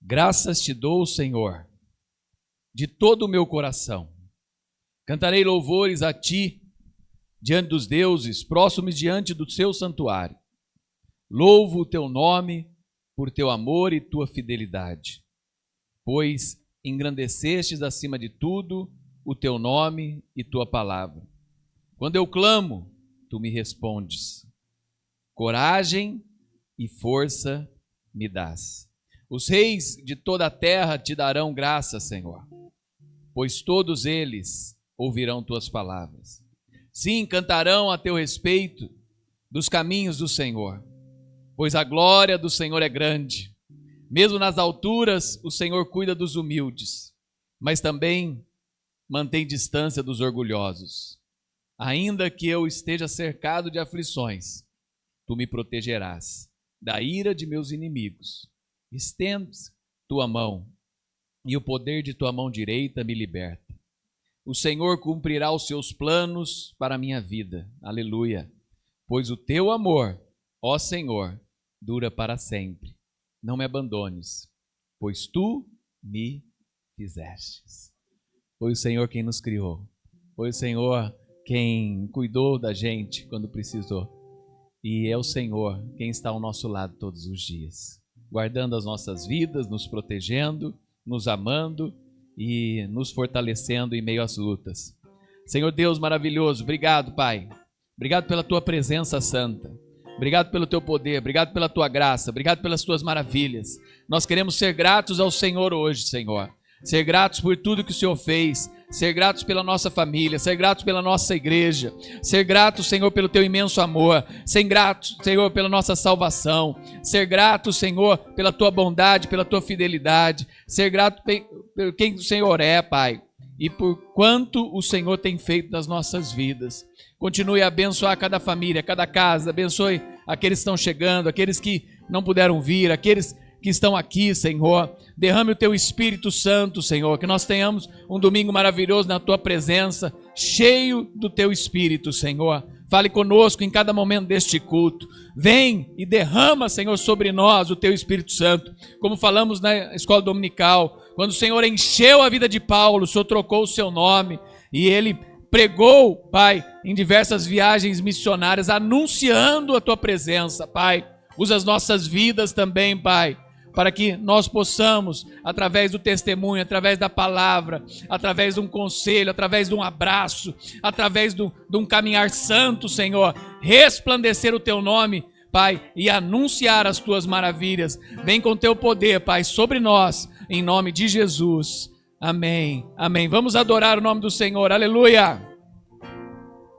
Graças te dou, Senhor, de todo o meu coração. Cantarei louvores a ti, diante dos deuses, próximos diante do seu santuário. Louvo o teu nome por teu amor e tua fidelidade, pois engrandecestes acima de tudo o teu nome e tua palavra. Quando eu clamo, tu me respondes. Coragem e força me dás. Os reis de toda a terra te darão graça, Senhor, pois todos eles ouvirão tuas palavras. Sim, cantarão a teu respeito dos caminhos do Senhor, pois a glória do Senhor é grande. Mesmo nas alturas, o Senhor cuida dos humildes, mas também mantém distância dos orgulhosos. Ainda que eu esteja cercado de aflições, tu me protegerás da ira de meus inimigos. Estendes tua mão, e o poder de tua mão direita me liberta. O Senhor cumprirá os seus planos para a minha vida. Aleluia. Pois o teu amor, ó Senhor, dura para sempre. Não me abandones, pois tu me fizestes. Foi o Senhor quem nos criou. Foi o Senhor quem cuidou da gente quando precisou. E é o Senhor quem está ao nosso lado todos os dias, guardando as nossas vidas, nos protegendo, nos amando e nos fortalecendo em meio às lutas. Senhor Deus maravilhoso, obrigado, Pai. Obrigado pela tua presença santa. Obrigado pelo teu poder, obrigado pela tua graça, obrigado pelas tuas maravilhas. Nós queremos ser gratos ao Senhor hoje, Senhor. Ser gratos por tudo que o Senhor fez, ser gratos pela nossa família, ser gratos pela nossa igreja, ser gratos, Senhor, pelo teu imenso amor, ser gratos, Senhor, pela nossa salvação, ser gratos, Senhor, pela tua bondade, pela tua fidelidade, ser grato por quem o Senhor é, Pai, e por quanto o Senhor tem feito nas nossas vidas. Continue a abençoar cada família, cada casa, abençoe aqueles que estão chegando, aqueles que não puderam vir, aqueles que estão aqui, Senhor. Derrame o teu Espírito Santo, Senhor, que nós tenhamos um domingo maravilhoso na tua presença, cheio do teu Espírito, Senhor. Fale conosco em cada momento deste culto. Vem e derrama, Senhor, sobre nós o teu Espírito Santo. Como falamos na escola dominical, quando o Senhor encheu a vida de Paulo, o Senhor trocou o seu nome e ele pregou, Pai, em diversas viagens missionárias, anunciando a tua presença, Pai. Usa as nossas vidas também, Pai, para que nós possamos, através do testemunho, através da palavra, através de um conselho, através de um abraço, através de um caminhar santo, Senhor, resplandecer o teu nome, Pai, e anunciar as tuas maravilhas. Vem com teu poder, Pai, sobre nós, em nome de Jesus. Amém, amém. Vamos adorar o nome do Senhor, aleluia.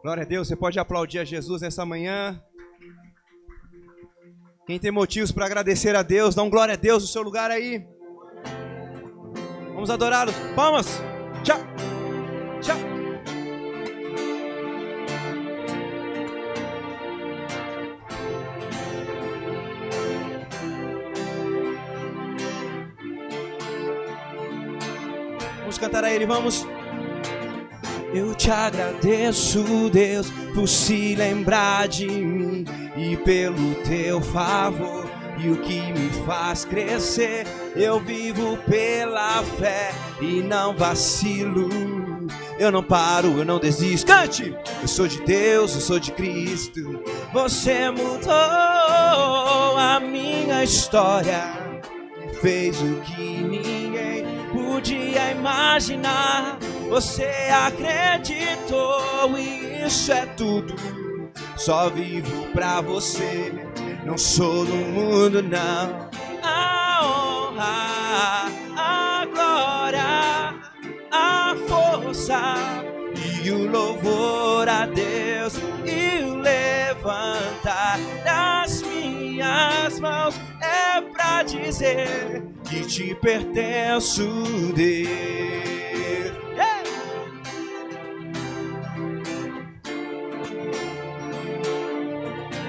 Glória a Deus, você pode aplaudir a Jesus nessa manhã. Quem tem motivos para agradecer a Deus, dá um glória a Deus no seu lugar aí. Vamos adorá-lo. Palmas. Tchau. Tchau. Vamos cantar a Ele, vamos. Eu te agradeço, Deus, por se lembrar de mim e pelo teu favor e o que me faz crescer. Eu vivo pela fé e não vacilo. Eu não paro, eu não desisto. Cante! Eu sou de Deus, eu sou de Cristo. Você mudou a minha história, fez o que ninguém podia imaginar. Você acreditou e isso é tudo. Só vivo pra você, não sou do mundo não. A honra, a glória, a força e o louvor a Deus e o levantar das minhas mãos é pra dizer que te pertenço, Deus.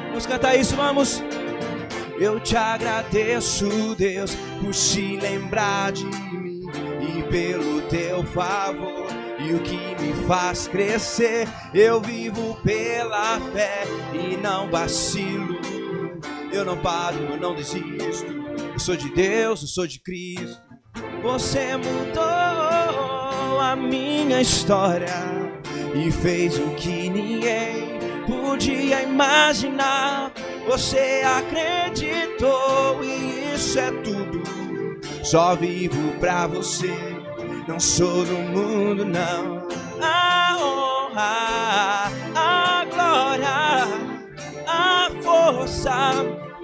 Vamos cantar isso, vamos. Eu te agradeço, Deus, por se lembrar de mim e pelo teu favor e o que me faz crescer. Eu vivo pela fé e não vacilo. Eu não paro, eu não desisto. Eu sou de Deus, eu sou de Cristo. Você mudou a minha história e fez o que ninguém podia imaginar. Você acreditou e isso é tudo. Só vivo pra você, não sou do mundo não. A honra, a glória, a força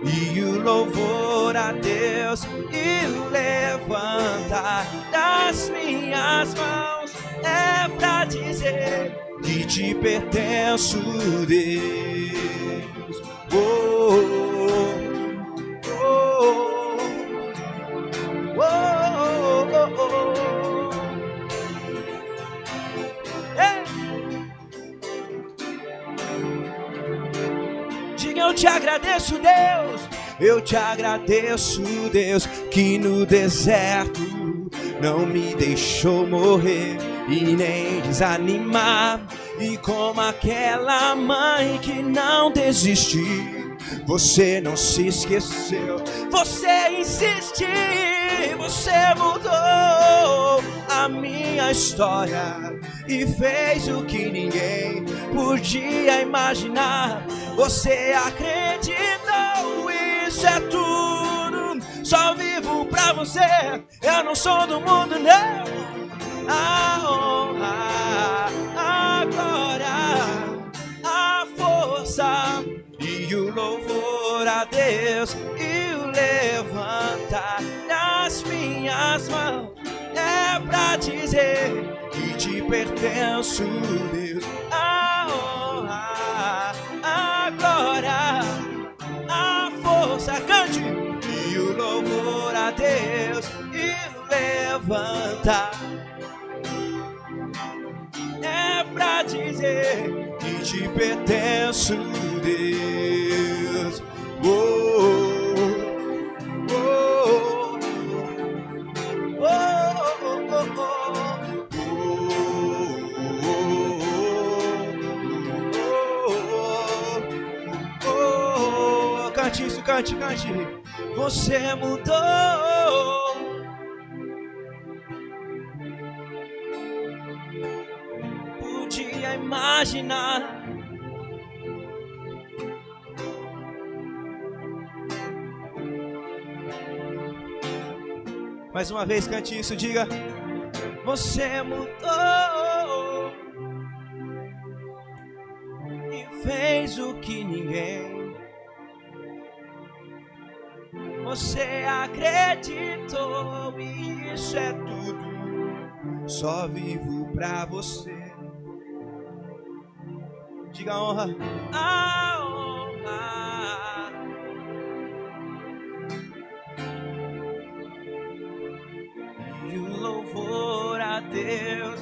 e o louvor a Deus e o levantar das minhas mãos é pra dizer que te pertenço, Deus. Oh, oh, oh, oh, oh, oh. Hey. Diga, eu te agradeço, Deus. Eu te agradeço, Deus, que no deserto não me deixou morrer e nem desanimar. E como aquela mãe que não desistiu, você não se esqueceu, você insistiu, você mudou a minha história e fez o que ninguém podia imaginar. Você acreditou, isso é tudo, só vivo pra você, eu não sou do mundo não. A honra, a glória, a força e o louvor a Deus e o levantar das minhas mãos é pra dizer que te pertenço, Deus. A honra, a glória, a força, cante, e o louvor a Deus e o levantar é pra dizer que te pertenço, Deus. Oh, oh, oh, oh, oh, oh, oh. Cante isso, cante, cante. Você mudou. Podia imaginar. Mais uma vez, cante isso, diga. Você mudou e fez o que ninguém. Você acreditou e isso é tudo. Só vivo pra você. Diga a honra. A honra. E o louvor a Deus.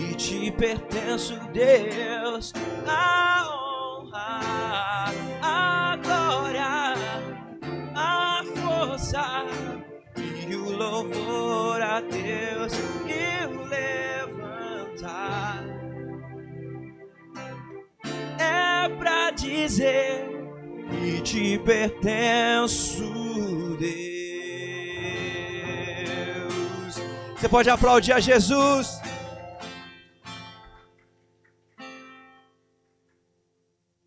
E te pertenço, Deus. A honra, a glória, a força e o louvor a Deus e o levantar é pra dizer que te pertenço, Deus. Você pode aplaudir a Jesus.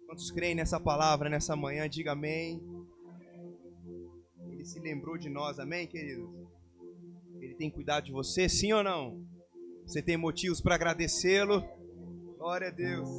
Quantos creem nessa palavra, nessa manhã, diga amém. Ele se lembrou de nós, amém, queridos? Ele tem cuidado de você, sim ou não? Você tem motivos para agradecê-lo? Glória a Deus.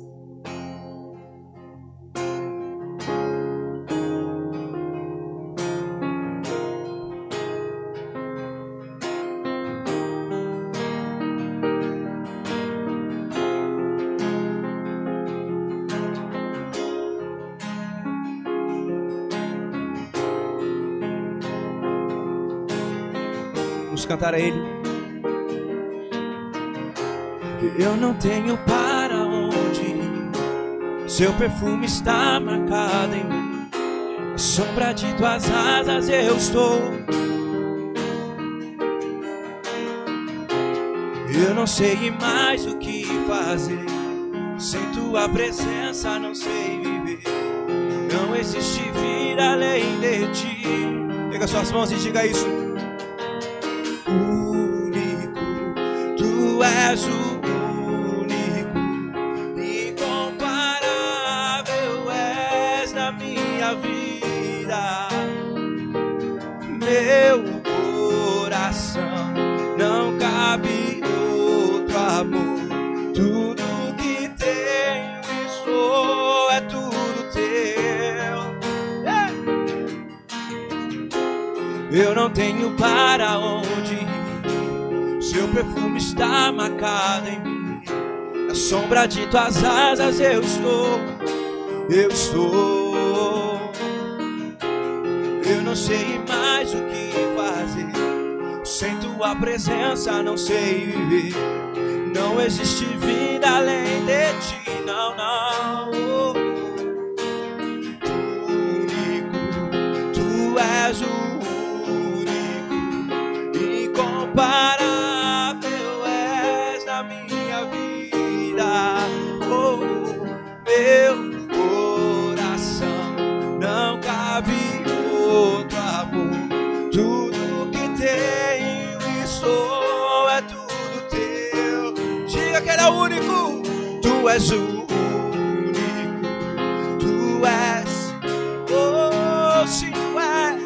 Vamos cantar a Ele. Eu não tenho para onde ir, seu perfume está marcado em mim. A sombra de tuas asas eu estou. Eu não sei mais o que fazer, Sem tua presença não sei viver. Não existe vida além de ti. Pega suas mãos e diga isso. Único, tu és o único, incomparável és na minha vida. Meu coração não cabe outro amor. Tudo que tenho e sou é tudo teu. Eu não tenho para onde ir. Seu perfume está marcado em mim. Na sombra de tuas asas eu estou. Eu não sei mais o que fazer. Sem tua presença não sei viver. Não existe vida além de ti, não, não. Único, tu és o único, incomparável és na minha vida. Oh, meu coração não cabe outro amor. Tudo que tenho e sou é tudo teu. Diga que ele é o único. Tu és o único. Tu és. Oh, sim, tu és.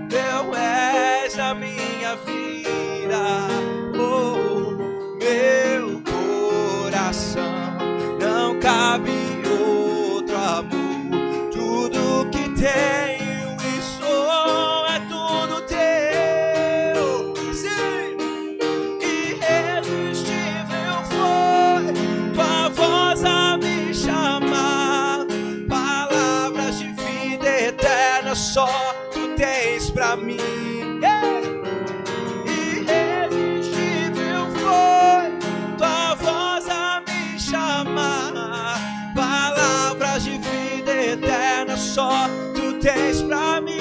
Tu és a minha vida. Oh, meu coração não cabe outro amor. Tudo que tenho e sou é tudo teu. Sim. Irresistível foi tua voz a me chamar. Palavras de vida eterna só tu tens pra mim. Irresistível foi tua voz a me chamar. Palavras de vida eterna só tu tens pra mim.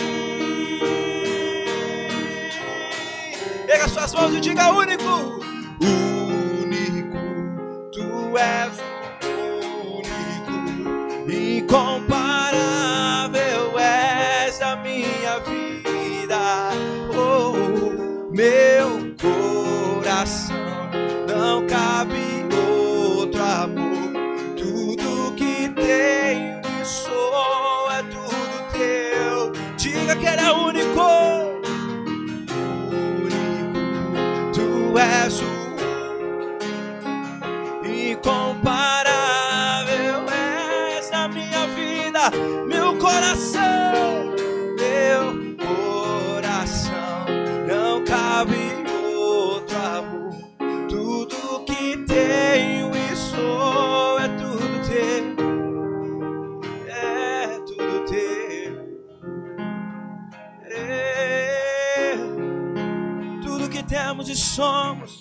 Pega suas mãos e diga único. Único, tu és o único, incomparável és a minha vida. Oh, meu coração não cabe outro amor. Tudo que tenho e sou é tudo teu. Diga que ele é único. Único, tu és o incomparável és na minha vida. Meu coração não cabe outro amor. Tudo que tenho e sou é tudo teu. É tudo teu. Tudo que temos e somos.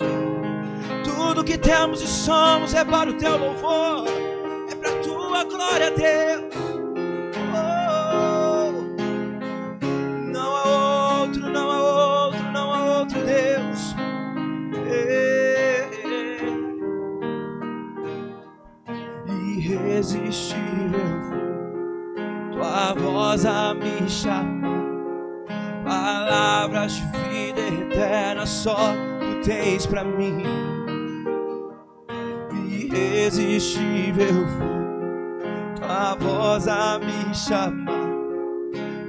Tudo que temos e somos é para o teu louvor. É para a tua glória, Deus. Não há outro, não há outro, não há outro Deus. Irresistível tua voz a me chamar. Palavras de vida eterna só tu tens pra mim. Irresistível tua voz a me chamar.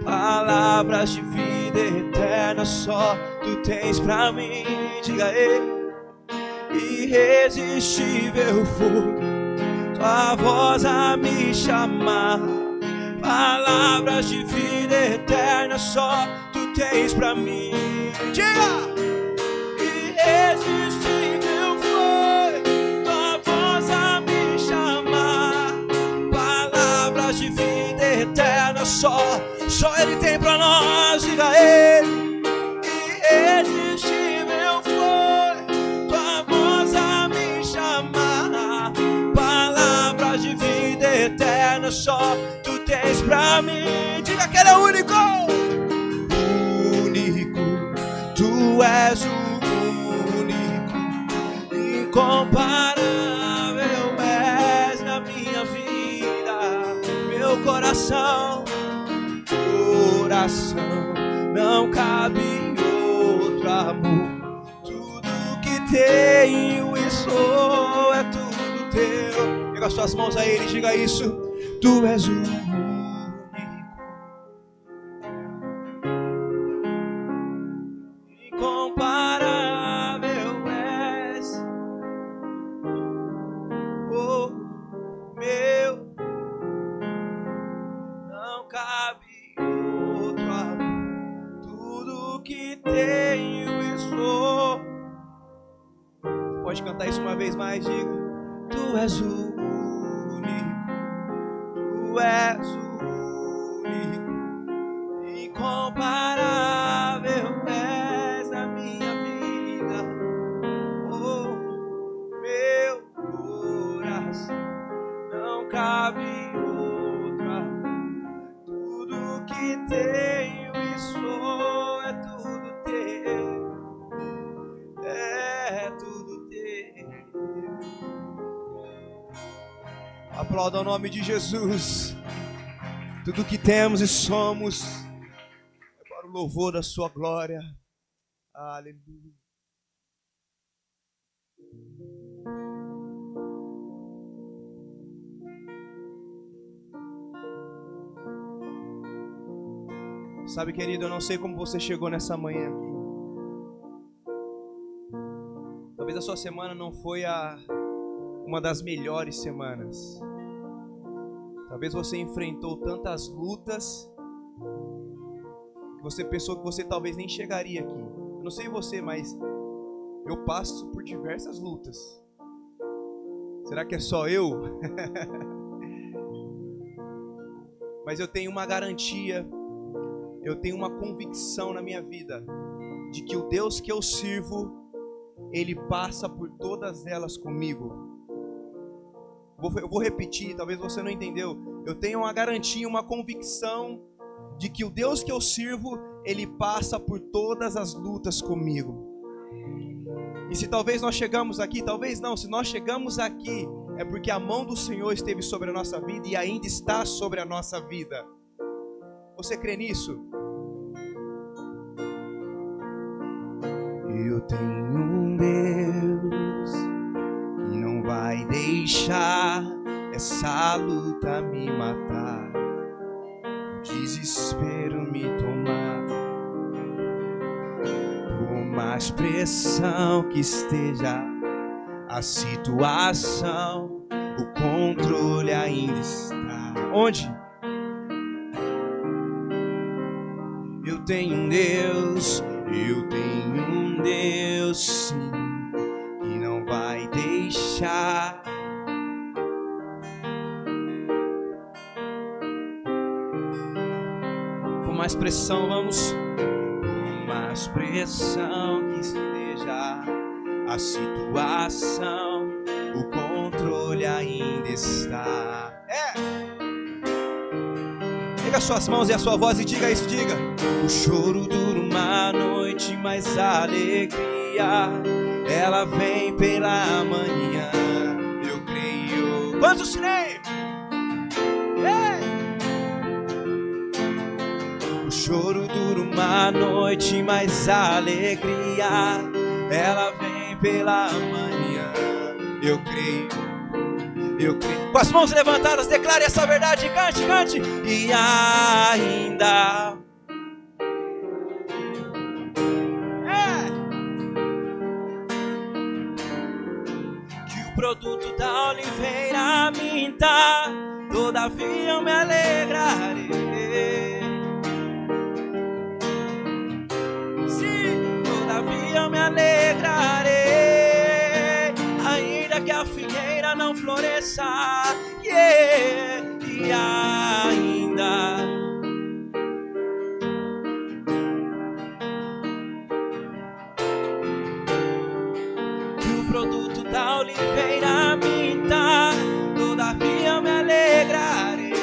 Palavras de vida eterna só tu tens pra mim. Diga ele. Irresistível foi tua voz a me chamar. Palavras de vida eterna só tu tens pra mim. Diga! Irresistível foi tua voz a me chamar. Palavras de vida eterna só ele tem pra nós. Diga ele. Irresistível foi tua voz a me chamar. Palavras de vida eterna só tu tens pra mim. Diga que ele é único. Único, tu és o único, incomparável coração, não cabe outro amor. Tudo que tenho e sou é tudo teu. Pega as suas mãos a Ele e diga isso. Tu és o único, incomparável és, oh meu, não cabe outro amor. Tudo que tenho e sou. Pode cantar isso uma vez mais, digo. Tu és o único, tu és o único, incomparável és a minha vida, oh meu coração, não cabe outra. Tudo que tenho e sou é tudo teu, é tudo teu. Aplauda o nome de Jesus. Tudo que temos e somos é para o louvor da sua glória. Aleluia. Sabe, querido, eu não sei como você chegou nessa manhã aqui. Talvez a sua semana não foi uma das melhores semanas. Talvez você enfrentou tantas lutas que você pensou que você talvez nem chegaria aqui. Eu não sei você, mas eu passo por diversas lutas. Será que é só eu? Mas eu tenho uma garantia, eu tenho uma convicção na minha vida de que o Deus que eu sirvo, Ele passa por todas elas comigo. Eu vou repetir, talvez você não entendeu. Eu tenho uma garantia, uma convicção de que o Deus que eu sirvo, Ele passa por todas as lutas comigo. E se talvez nós chegamos aqui, talvez não, se nós chegamos aqui, é porque a mão do Senhor esteve sobre a nossa vida e ainda está sobre a nossa vida. Você crê nisso? Eu tenho um Deus que não vai deixar essa luta me matar, o desespero me tomar. Por mais pressão que esteja a situação, o controle ainda está. Onde? Eu tenho um Deus, eu tenho um Deus sim, que não vai deixar. Com mais pressão, vamos. Com mais pressão que esteja a situação, o controle ainda está. Pega suas mãos e a sua voz e diga isso, diga. O choro dura uma noite, mas a alegria, ela vem pela manhã. Eu creio. Quantos creem? O choro dura uma noite, mas a alegria, ela vem pela manhã. Eu creio. Eu creio. Com as mãos levantadas, declare essa verdade, cante, cante. E ainda que o produto da oliveira minta, todavia eu me alegrarei. Sim, todavia eu me alegrarei, ainda que a figueira não floresça, e ainda que o produto da oliveira minta, todavia eu me alegrarei.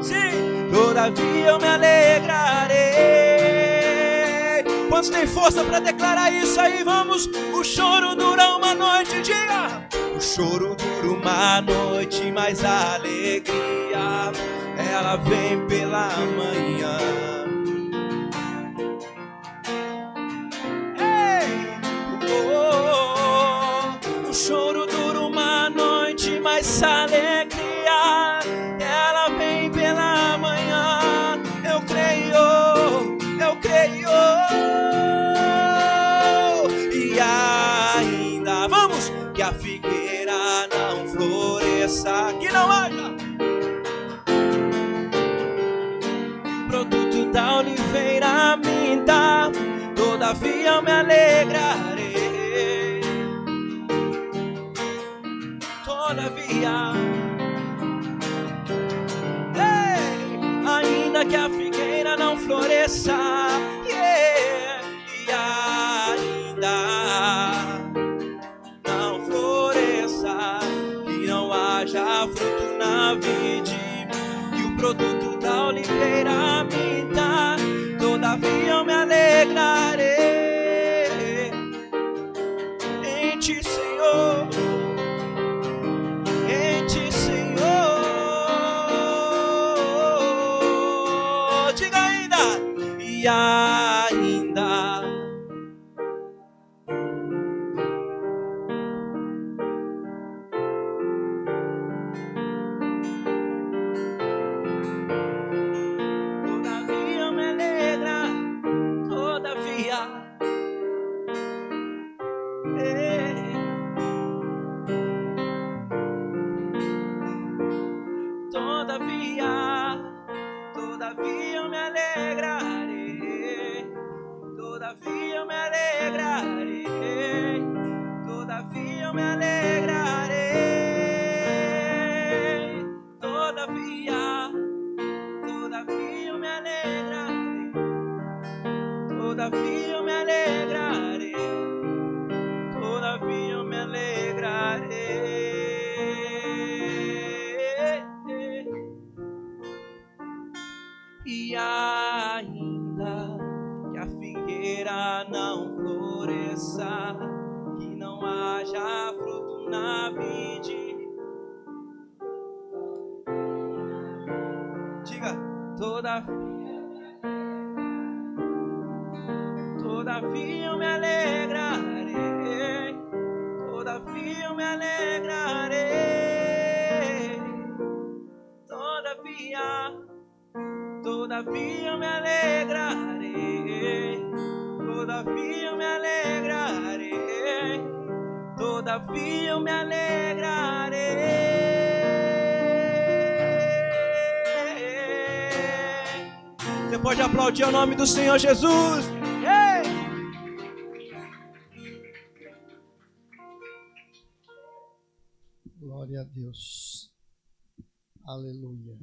Sim, todavia eu me alegrarei. Quantos tem força para declarar isso aí? Vamos. O choro dura uma noite, diga. O choro dura uma noite, mas a alegria, ela vem pela manhã. O choro dura uma noite, mas a alegria, ela vem pela manhã. Eu creio, e ainda vamos, que a figueira não floresça, que não haja produto da oliveira minta, todavia eu me alegrarei. Todavia, ainda que a figueira não floresça, e ainda não floresça, que não haja fruto na vide, que o produto da oliveira minta, todavia eu me alegrarei em ti, Senhor. Em ti, Senhor. Diga ainda. E ainda. Todavia me alegra. Todavia. Todavia eu me alegrarei, todavia eu me alegrarei, todavia eu me alegrarei, todavia eu me alegrarei, todavia eu me alegrarei, todavia eu me alegrarei. E ainda que a figueira não floresça, que não haja fruto na vide, diga, todavia eu me alegrarei, todavia eu me alegrarei, todavia eu me alegrarei, todavia eu me alegrarei, todavia eu me alegrarei. Você pode aplaudir o nome do Senhor Jesus. Glória a Deus. Aleluia.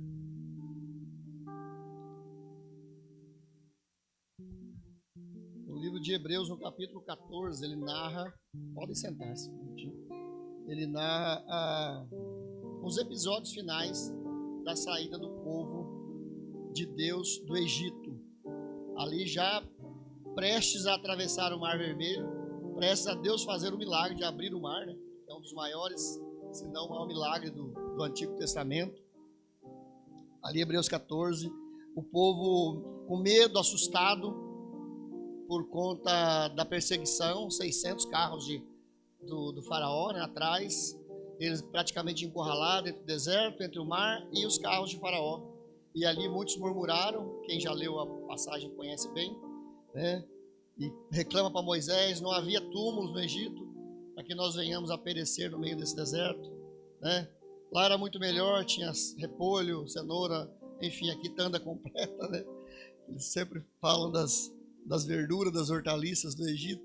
O livro de Hebreus, no capítulo 14, ele narra, podem sentar-se, ele narra os episódios finais da saída do povo de Deus do Egito. Ali já prestes a atravessar o Mar Vermelho, prestes a Deus fazer o milagre de abrir o mar, né? É um dos maiores, se não o maior milagre do Antigo Testamento. Ali, Hebreus 14, o povo com medo, assustado por conta da perseguição, 600 carros do faraó, né, atrás, eles praticamente encurralados entre o deserto, entre o mar e os carros de faraó. E ali muitos murmuraram, quem já leu a passagem conhece bem, né, e reclama para Moisés, não havia túmulos no Egito, para que nós venhamos a perecer no meio desse deserto, né? Lá era muito melhor, tinha repolho, cenoura, enfim, a quitanda completa, né? Eles sempre falam das verduras, das hortaliças do Egito.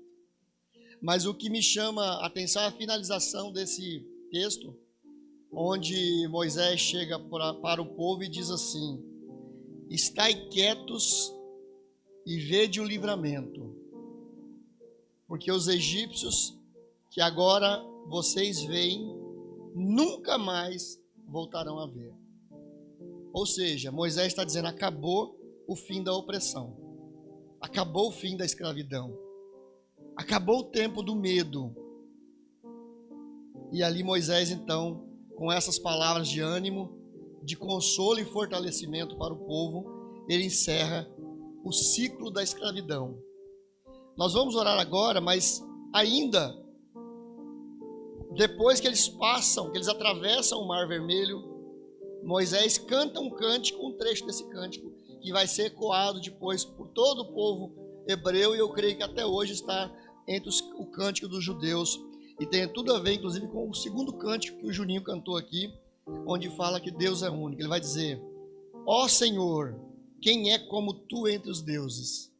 Mas o que me chama a atenção é a finalização desse texto, onde Moisés chega para o povo e diz assim: estai quietos e vede o livramento, porque os egípcios que agora vocês veem, nunca mais voltarão a ver. Ou seja, Moisés está dizendo, acabou o fim da opressão, acabou o fim da escravidão, acabou o tempo do medo. E ali Moisés, então, com essas palavras de ânimo, de consolo e fortalecimento para o povo, ele encerra o ciclo da escravidão. Nós vamos orar agora, mas ainda depois que eles passam, que eles atravessam o Mar Vermelho, Moisés canta um cântico, um trecho desse cântico, que vai ser ecoado depois por todo o povo hebreu, e eu creio que até hoje está entre o cântico dos judeus, e tem tudo a ver, inclusive, com o segundo cântico que o Juninho cantou aqui, onde fala que Deus é único. Ele vai dizer: ó Senhor, quem é como tu entre os deuses?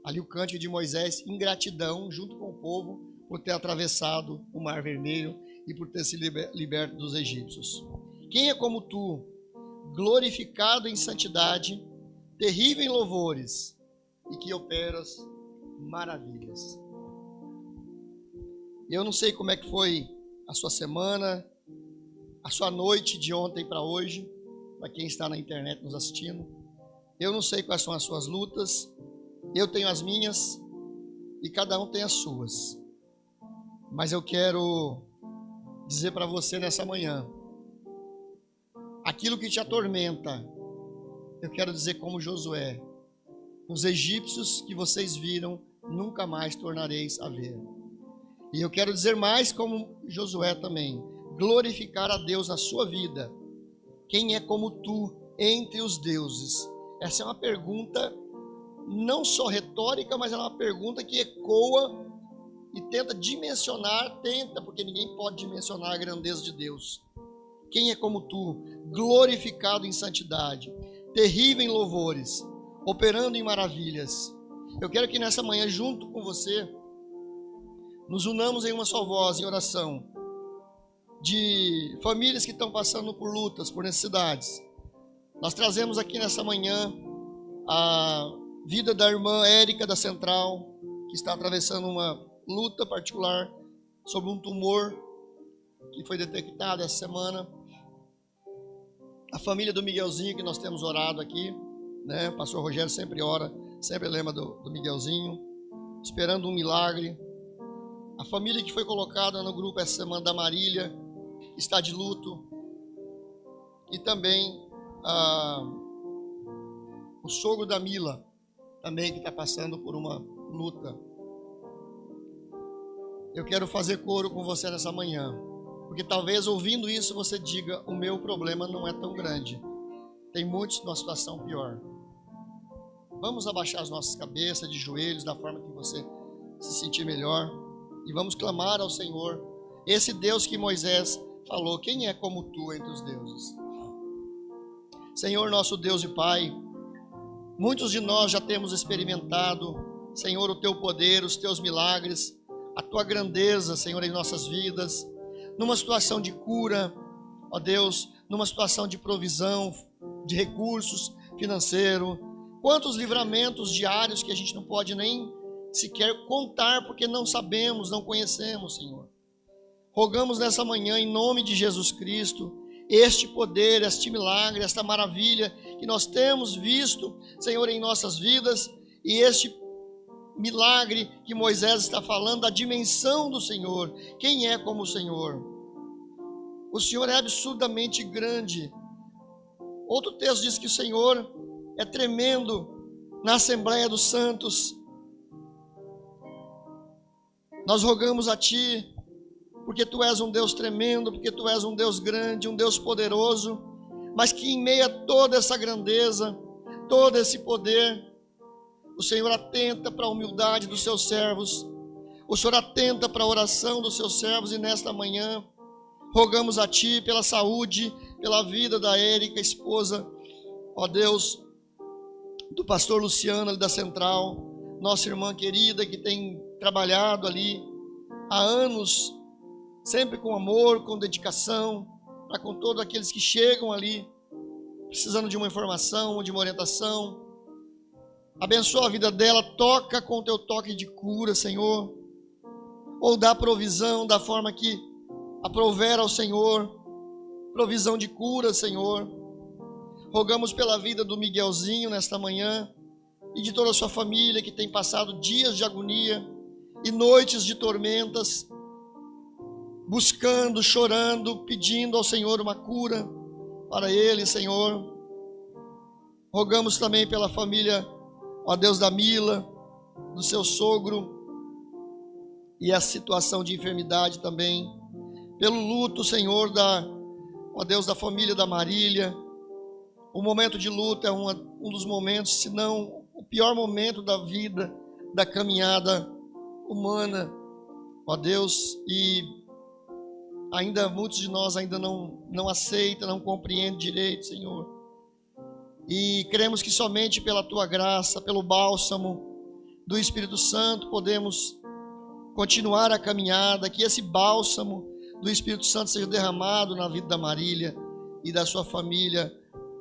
Ali o cântico de Moisés em gratidão junto com o povo por ter atravessado o Mar Vermelho e por ter se liberto dos egípcios. Quem é como tu, glorificado em santidade, terrível em louvores, e que operas maravilhas. Eu não sei como é que foi a sua semana, a sua noite de ontem para hoje, para quem está na internet nos assistindo. Eu não sei quais são as suas lutas, eu tenho as minhas e cada um tem as suas. Mas eu quero dizer para você nessa manhã, aquilo que te atormenta, eu quero dizer como Josué: os egípcios que vocês viram, nunca mais tornareis a ver. E eu quero dizer mais como Josué também: glorificar a Deus na sua vida. Quem é como tu entre os deuses? Essa é uma pergunta não só retórica, mas é uma pergunta que ecoa e tenta dimensionar, porque ninguém pode dimensionar a grandeza de Deus. Quem é como tu, glorificado em santidade, terrível em louvores, operando em maravilhas. Eu quero que nessa manhã, junto com você, nos unamos em uma só voz, em oração, de famílias que estão passando por lutas, por necessidades. Nós trazemos aqui nessa manhã a vida da irmã Érica da Central, que está atravessando uma luta particular sobre um tumor que foi detectado essa semana. A família do Miguelzinho, que nós temos orado aqui, né? O pastor Rogério sempre ora, sempre lembra do Miguelzinho, esperando um milagre. A família que foi colocada no grupo essa semana da Marília, está de luto. E também o sogro da Mila, também que está passando por uma luta. Eu quero fazer coro com você nessa manhã, porque talvez ouvindo isso você diga: o meu problema não é tão grande, tem muitos numa situação pior. Vamos abaixar as nossas cabeças de joelhos da forma que você se sentir melhor e vamos clamar ao Senhor, esse Deus que Moisés falou: quem é como tu entre os deuses? Senhor, nosso Deus e Pai, muitos de nós já temos experimentado, Senhor, o teu poder, os teus milagres, a tua grandeza, Senhor, em nossas vidas, numa situação de cura, ó Deus, numa situação de provisão, de recursos financeiros. Quantos livramentos diários que a gente não pode nem sequer contar, porque não sabemos, não conhecemos, Senhor. Rogamos nessa manhã, em nome de Jesus Cristo, este poder, este milagre, esta maravilha que nós temos visto, Senhor, em nossas vidas, e este milagre que Moisés está falando, a dimensão do Senhor. Quem é como o Senhor? O Senhor é absurdamente grande. Outro texto diz que o Senhor é tremendo na Assembleia dos Santos. Nós rogamos a Ti, porque Tu és um Deus tremendo, porque Tu és um Deus grande, um Deus poderoso, mas que em meio a toda essa grandeza, todo esse poder, o Senhor atenta para a humildade dos seus servos, o Senhor atenta para a oração dos seus servos, e nesta manhã rogamos a Ti pela saúde, pela vida da Érica, esposa, ó Deus, do pastor Luciano ali da Central, nossa irmã querida que tem trabalhado ali há anos, sempre com amor, com dedicação, para com todos aqueles que chegam ali, precisando de uma informação, de uma orientação. Abençoa a vida dela, toca com o teu toque de cura, Senhor, ou dá provisão da forma que aprouver ao Senhor, provisão de cura, Senhor. Rogamos pela vida do Miguelzinho nesta manhã e de toda a sua família que tem passado dias de agonia e noites de tormentas. buscando, chorando, pedindo ao Senhor uma cura para ele, Senhor. Rogamos também pela família, ó Deus, da Mila, do seu sogro, e a situação de enfermidade também. Pelo luto, Senhor, ó Deus, da família da Marília. O momento de luto é um dos momentos, se não o pior momento da vida, da caminhada humana, ó Deus, e ainda muitos de nós ainda não aceitam, não compreendem direito, Senhor. E cremos que somente pela Tua graça, pelo bálsamo do Espírito Santo, podemos continuar a caminhada, que esse bálsamo do Espírito Santo seja derramado na vida da Marília e da sua família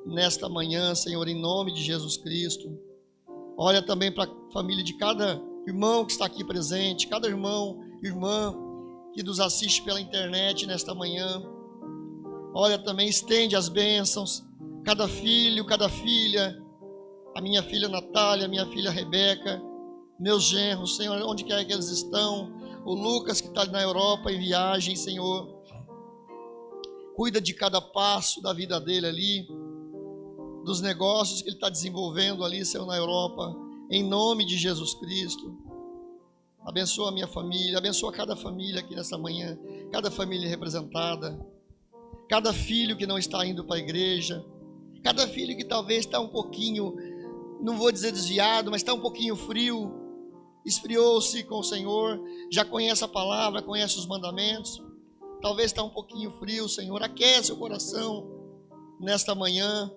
nesta manhã, Senhor, em nome de Jesus Cristo. Olha também para a família de cada irmão que está aqui presente, cada irmão, irmã que nos assiste pela internet nesta manhã. Olha também, estende as bênçãos, cada filho, cada filha, a minha filha Natália, a minha filha Rebeca, meus genros, Senhor, onde quer que eles estão, o Lucas que está na Europa em viagem, Senhor, cuida de cada passo da vida dele ali, dos negócios que ele está desenvolvendo ali, Senhor, na Europa, em nome de Jesus Cristo. Abençoa a minha família, abençoa cada família aqui nessa manhã, cada família representada, cada filho que não está indo para a igreja, cada filho que talvez está um pouquinho, não vou dizer desviado, mas está um pouquinho frio, esfriou-se com o Senhor, já conhece a palavra, conhece os mandamentos, talvez está um pouquinho frio, Senhor, aquece o coração nesta manhã,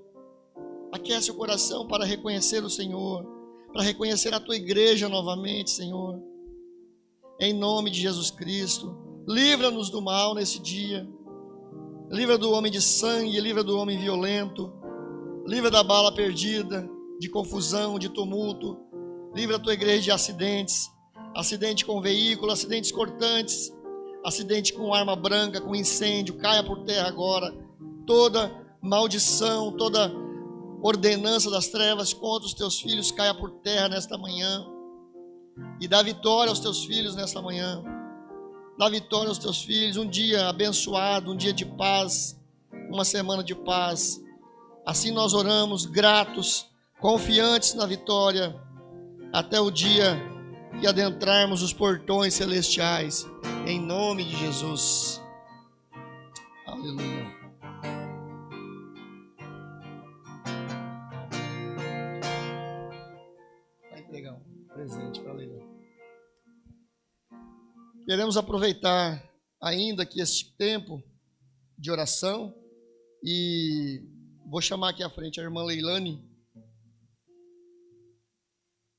aquece o coração para reconhecer o Senhor, para reconhecer a Tua igreja novamente, Senhor, em nome de Jesus Cristo. Livra-nos do mal nesse dia, livra do homem de sangue, livra do homem violento, livra da bala perdida, de confusão, de tumulto. Livra a Tua igreja de acidentes, acidente com veículo, acidentes cortantes, acidente com arma branca, com incêndio. Caia por terra agora toda maldição, toda ordenança das trevas contra os Teus filhos, caia por terra nesta manhã. E dá vitória aos Teus filhos nesta manhã. Dá vitória aos Teus filhos, um dia abençoado, um dia de paz, uma semana de paz. Assim nós oramos, gratos, confiantes na vitória, até o dia que adentrarmos os portões celestiais, em nome de Jesus. Aleluia. Vai entregar um presente para a Leila. Queremos aproveitar ainda aqui este tempo de oração e vou chamar aqui à frente a irmã Leilane.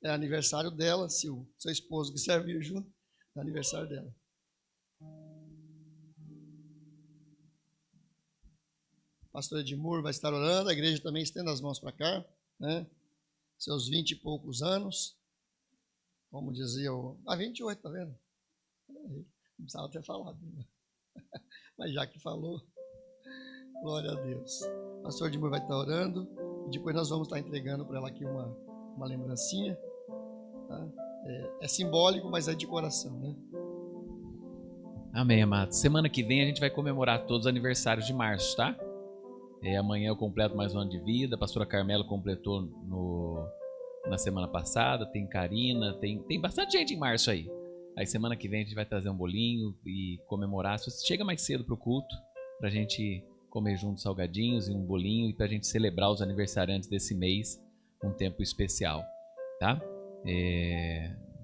É aniversário dela, se o seu esposo quiser vir junto, é aniversário dela. O pastor Edmur vai estar orando, a igreja também estenda as mãos para cá, né? Seus 20 e poucos anos, como dizia o... 28, tá vendo? Não precisava ter falado, né? Mas já que falou, glória a Deus. O pastor Edmur vai estar orando, e depois nós vamos estar entregando para ela aqui uma lembrancinha. Tá? É simbólico, mas é de coração, né? Amém, amados. Semana que vem a gente vai comemorar todos os aniversários de março, tá? Amanhã eu completo mais um ano de vida. A pastora Carmela completou na semana passada. Tem Karina, tem bastante gente em março aí. Aí semana que vem a gente vai trazer um bolinho e comemorar. Se você chega mais cedo pro culto, pra gente comer juntos salgadinhos e um bolinho e pra gente celebrar os aniversariantes desse mês, um tempo especial, tá?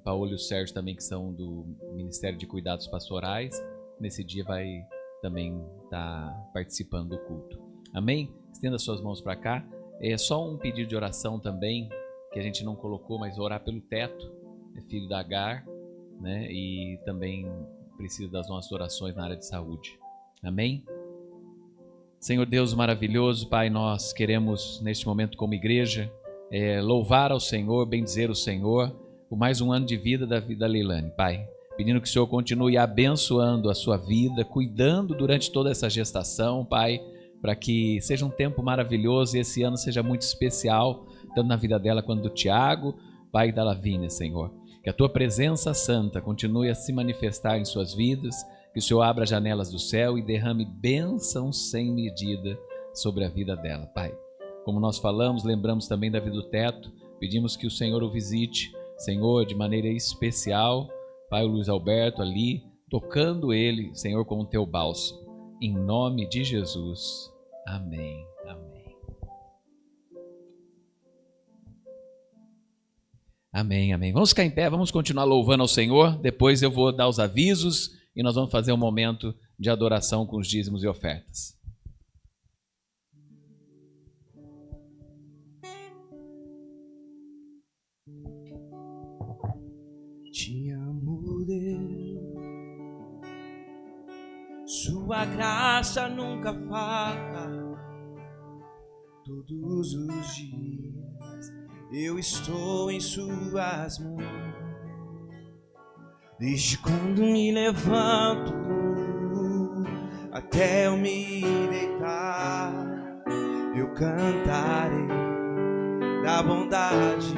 Paulo e o Sérgio também, que são do Ministério de Cuidados Pastorais, nesse dia vai também estar participando do culto. Amém? Estenda suas mãos para cá. É só um pedido de oração também, que a gente não colocou, mas orar pelo Teto, filho da Agar, né? E também precisa das nossas orações na área de saúde. Amém? Senhor Deus maravilhoso, Pai, nós queremos neste momento como igreja louvar ao Senhor, bendizer o Senhor por mais um ano de vida da Leilane, Pai, pedindo que o Senhor continue abençoando a sua vida, cuidando durante toda essa gestação, Pai, para que seja um tempo maravilhoso e esse ano seja muito especial, tanto na vida dela quanto do Tiago, Pai, da Lavínia, Senhor. Que a Tua presença santa continue a se manifestar em suas vidas, Que o Senhor abra as janelas do céu e derrame bênçãos sem medida sobre a vida dela, Pai. Como nós falamos, lembramos também da vida do Teto, pedimos que o Senhor o visite, Senhor, de maneira especial, Pai, o Luiz Alberto ali, tocando ele, Senhor, com o teu bálsamo. Em nome de Jesus. Amém. Amém. Amém, amém. Vamos ficar em pé, vamos continuar louvando ao Senhor. Depois eu vou dar os avisos e nós vamos fazer um momento de adoração com os dízimos e ofertas. Te amo, Deus, sua graça nunca falta. Todos os dias eu estou em suas mãos. Desde quando me levanto até eu me deitar, eu cantarei da bondade.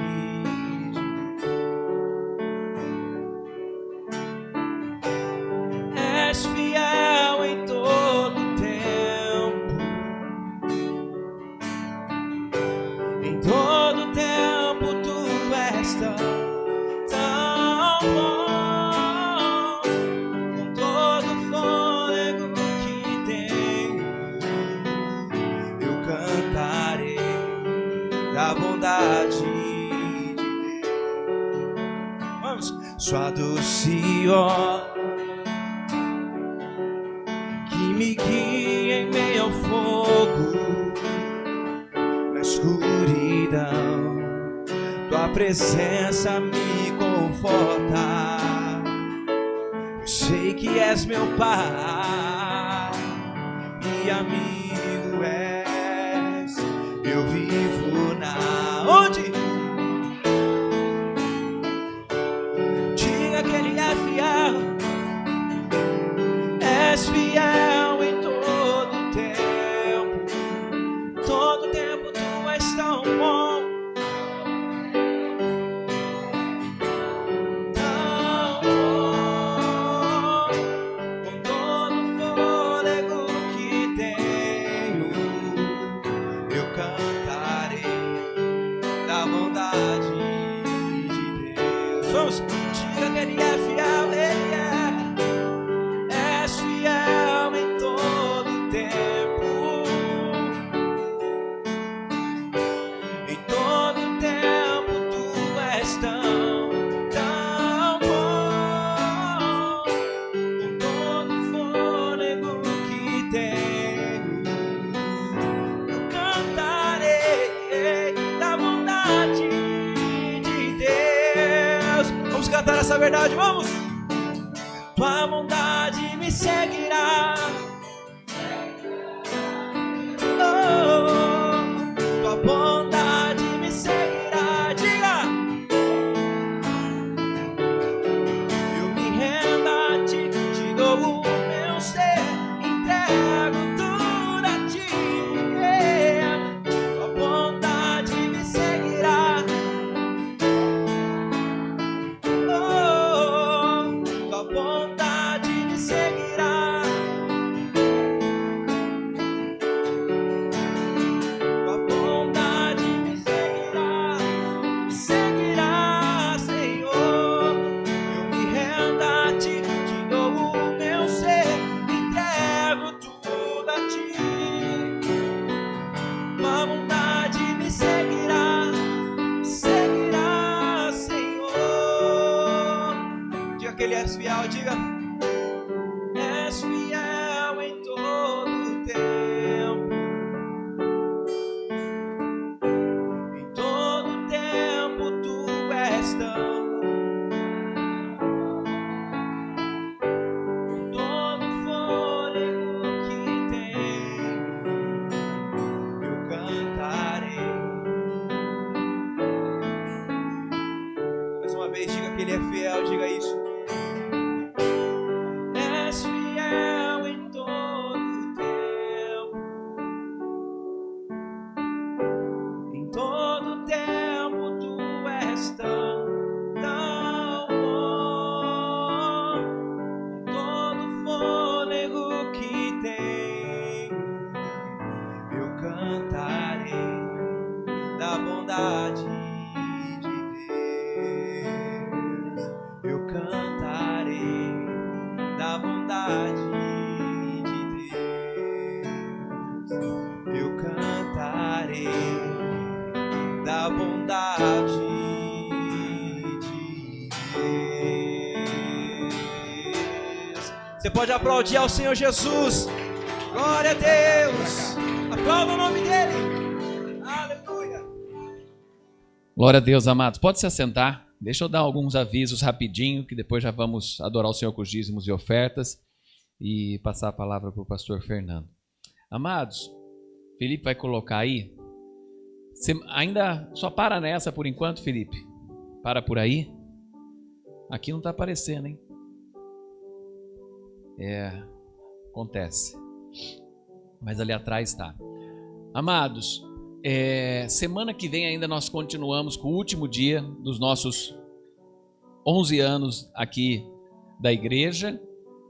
És fiel em todo tempo, em todo tempo tu és tão bom. Com todo o fôlego que tenho, eu cantarei da bondade de Deus. Vamos! Sua doce voz me guia em meio ao fogo, na escuridão, tua presença me conforta. Eu sei que és meu Pai e amigo és. Eu vivo na onde? Diga que ele é fiel, és fiel. Essa verdade, vamos! Tua bondade me seguirá. Oh, tua bondade me seguirá. Diga! Eu me rendo a ti, te dou o meu ser, entrego tudo a ti. Tua bondade me seguirá. Bondade me seguirá, tua bondade me seguirá, seguirá, Senhor. Eu me rendo a ti, te dou o meu ser, entrego tudo a ti. Tua bondade me seguirá, seguirá, Senhor. Diga que ele é fiel, diga. És fiel em todo tempo, em todo tempo tu és tão. Com todo o fôlego que tenho, eu cantarei. Mais uma vez, diga que ele é fiel, diga isso. pode aplaudir ao Senhor Jesus. Glória a Deus. Aplauda o nome dele. Aleluia. Glória a Deus, amados. Pode se assentar. Deixa eu dar alguns avisos rapidinho, que depois já vamos adorar o Senhor com os dízimos e ofertas e passar a palavra para o pastor Fernando. Amados, Felipe vai colocar aí. Você ainda só para nessa por enquanto, Felipe? Para por aí? Aqui não está aparecendo, hein? Acontece. Mas ali atrás está. Amados, semana que vem ainda nós continuamos com o último dia dos nossos 11 anos aqui da igreja.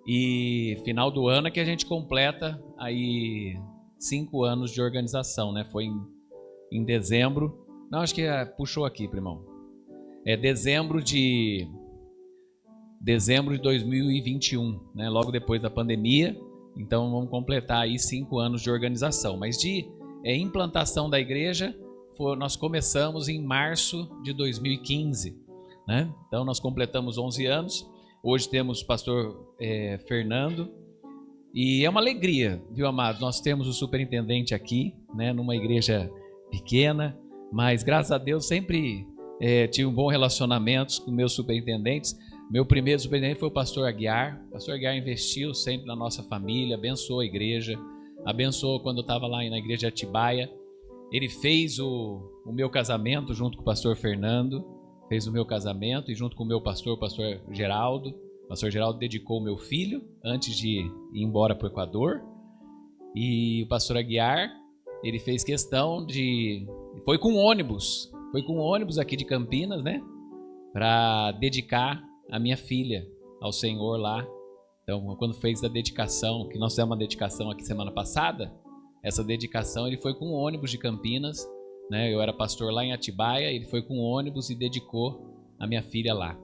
E final do ano é que a gente completa aí 5 anos de organização, né? Foi em dezembro. Não, acho que puxou aqui, primão. Dezembro de 2021, né? Logo depois da pandemia. Então vamos completar aí 5 anos de organização. Mas de implantação da igreja, nós começamos em março de 2015, né? Então nós completamos 11 anos. Hoje temos o pastor Fernando. E é uma alegria, viu, amados? Nós temos o superintendente aqui, né? Numa igreja pequena, mas graças a Deus sempre tive um bom relacionamento com meus superintendentes. Meu primeiro superintendente foi o pastor Aguiar. O pastor Aguiar investiu sempre na nossa família, abençoou a igreja, abençoou quando eu estava lá na igreja de Atibaia. Ele fez o meu casamento junto com o pastor Fernando, fez o meu casamento e junto com o meu pastor, o pastor Geraldo. O pastor Geraldo dedicou o meu filho antes de ir embora para o Equador. E o pastor Aguiar, ele fez questão de... Foi com ônibus aqui de Campinas, né? Para dedicar a minha filha ao Senhor lá. Então, quando fez a dedicação, que nós fizemos uma dedicação aqui semana passada, essa dedicação ele foi com o ônibus de Campinas, né? Eu era pastor lá em Atibaia, ele foi com o ônibus e dedicou a minha filha lá,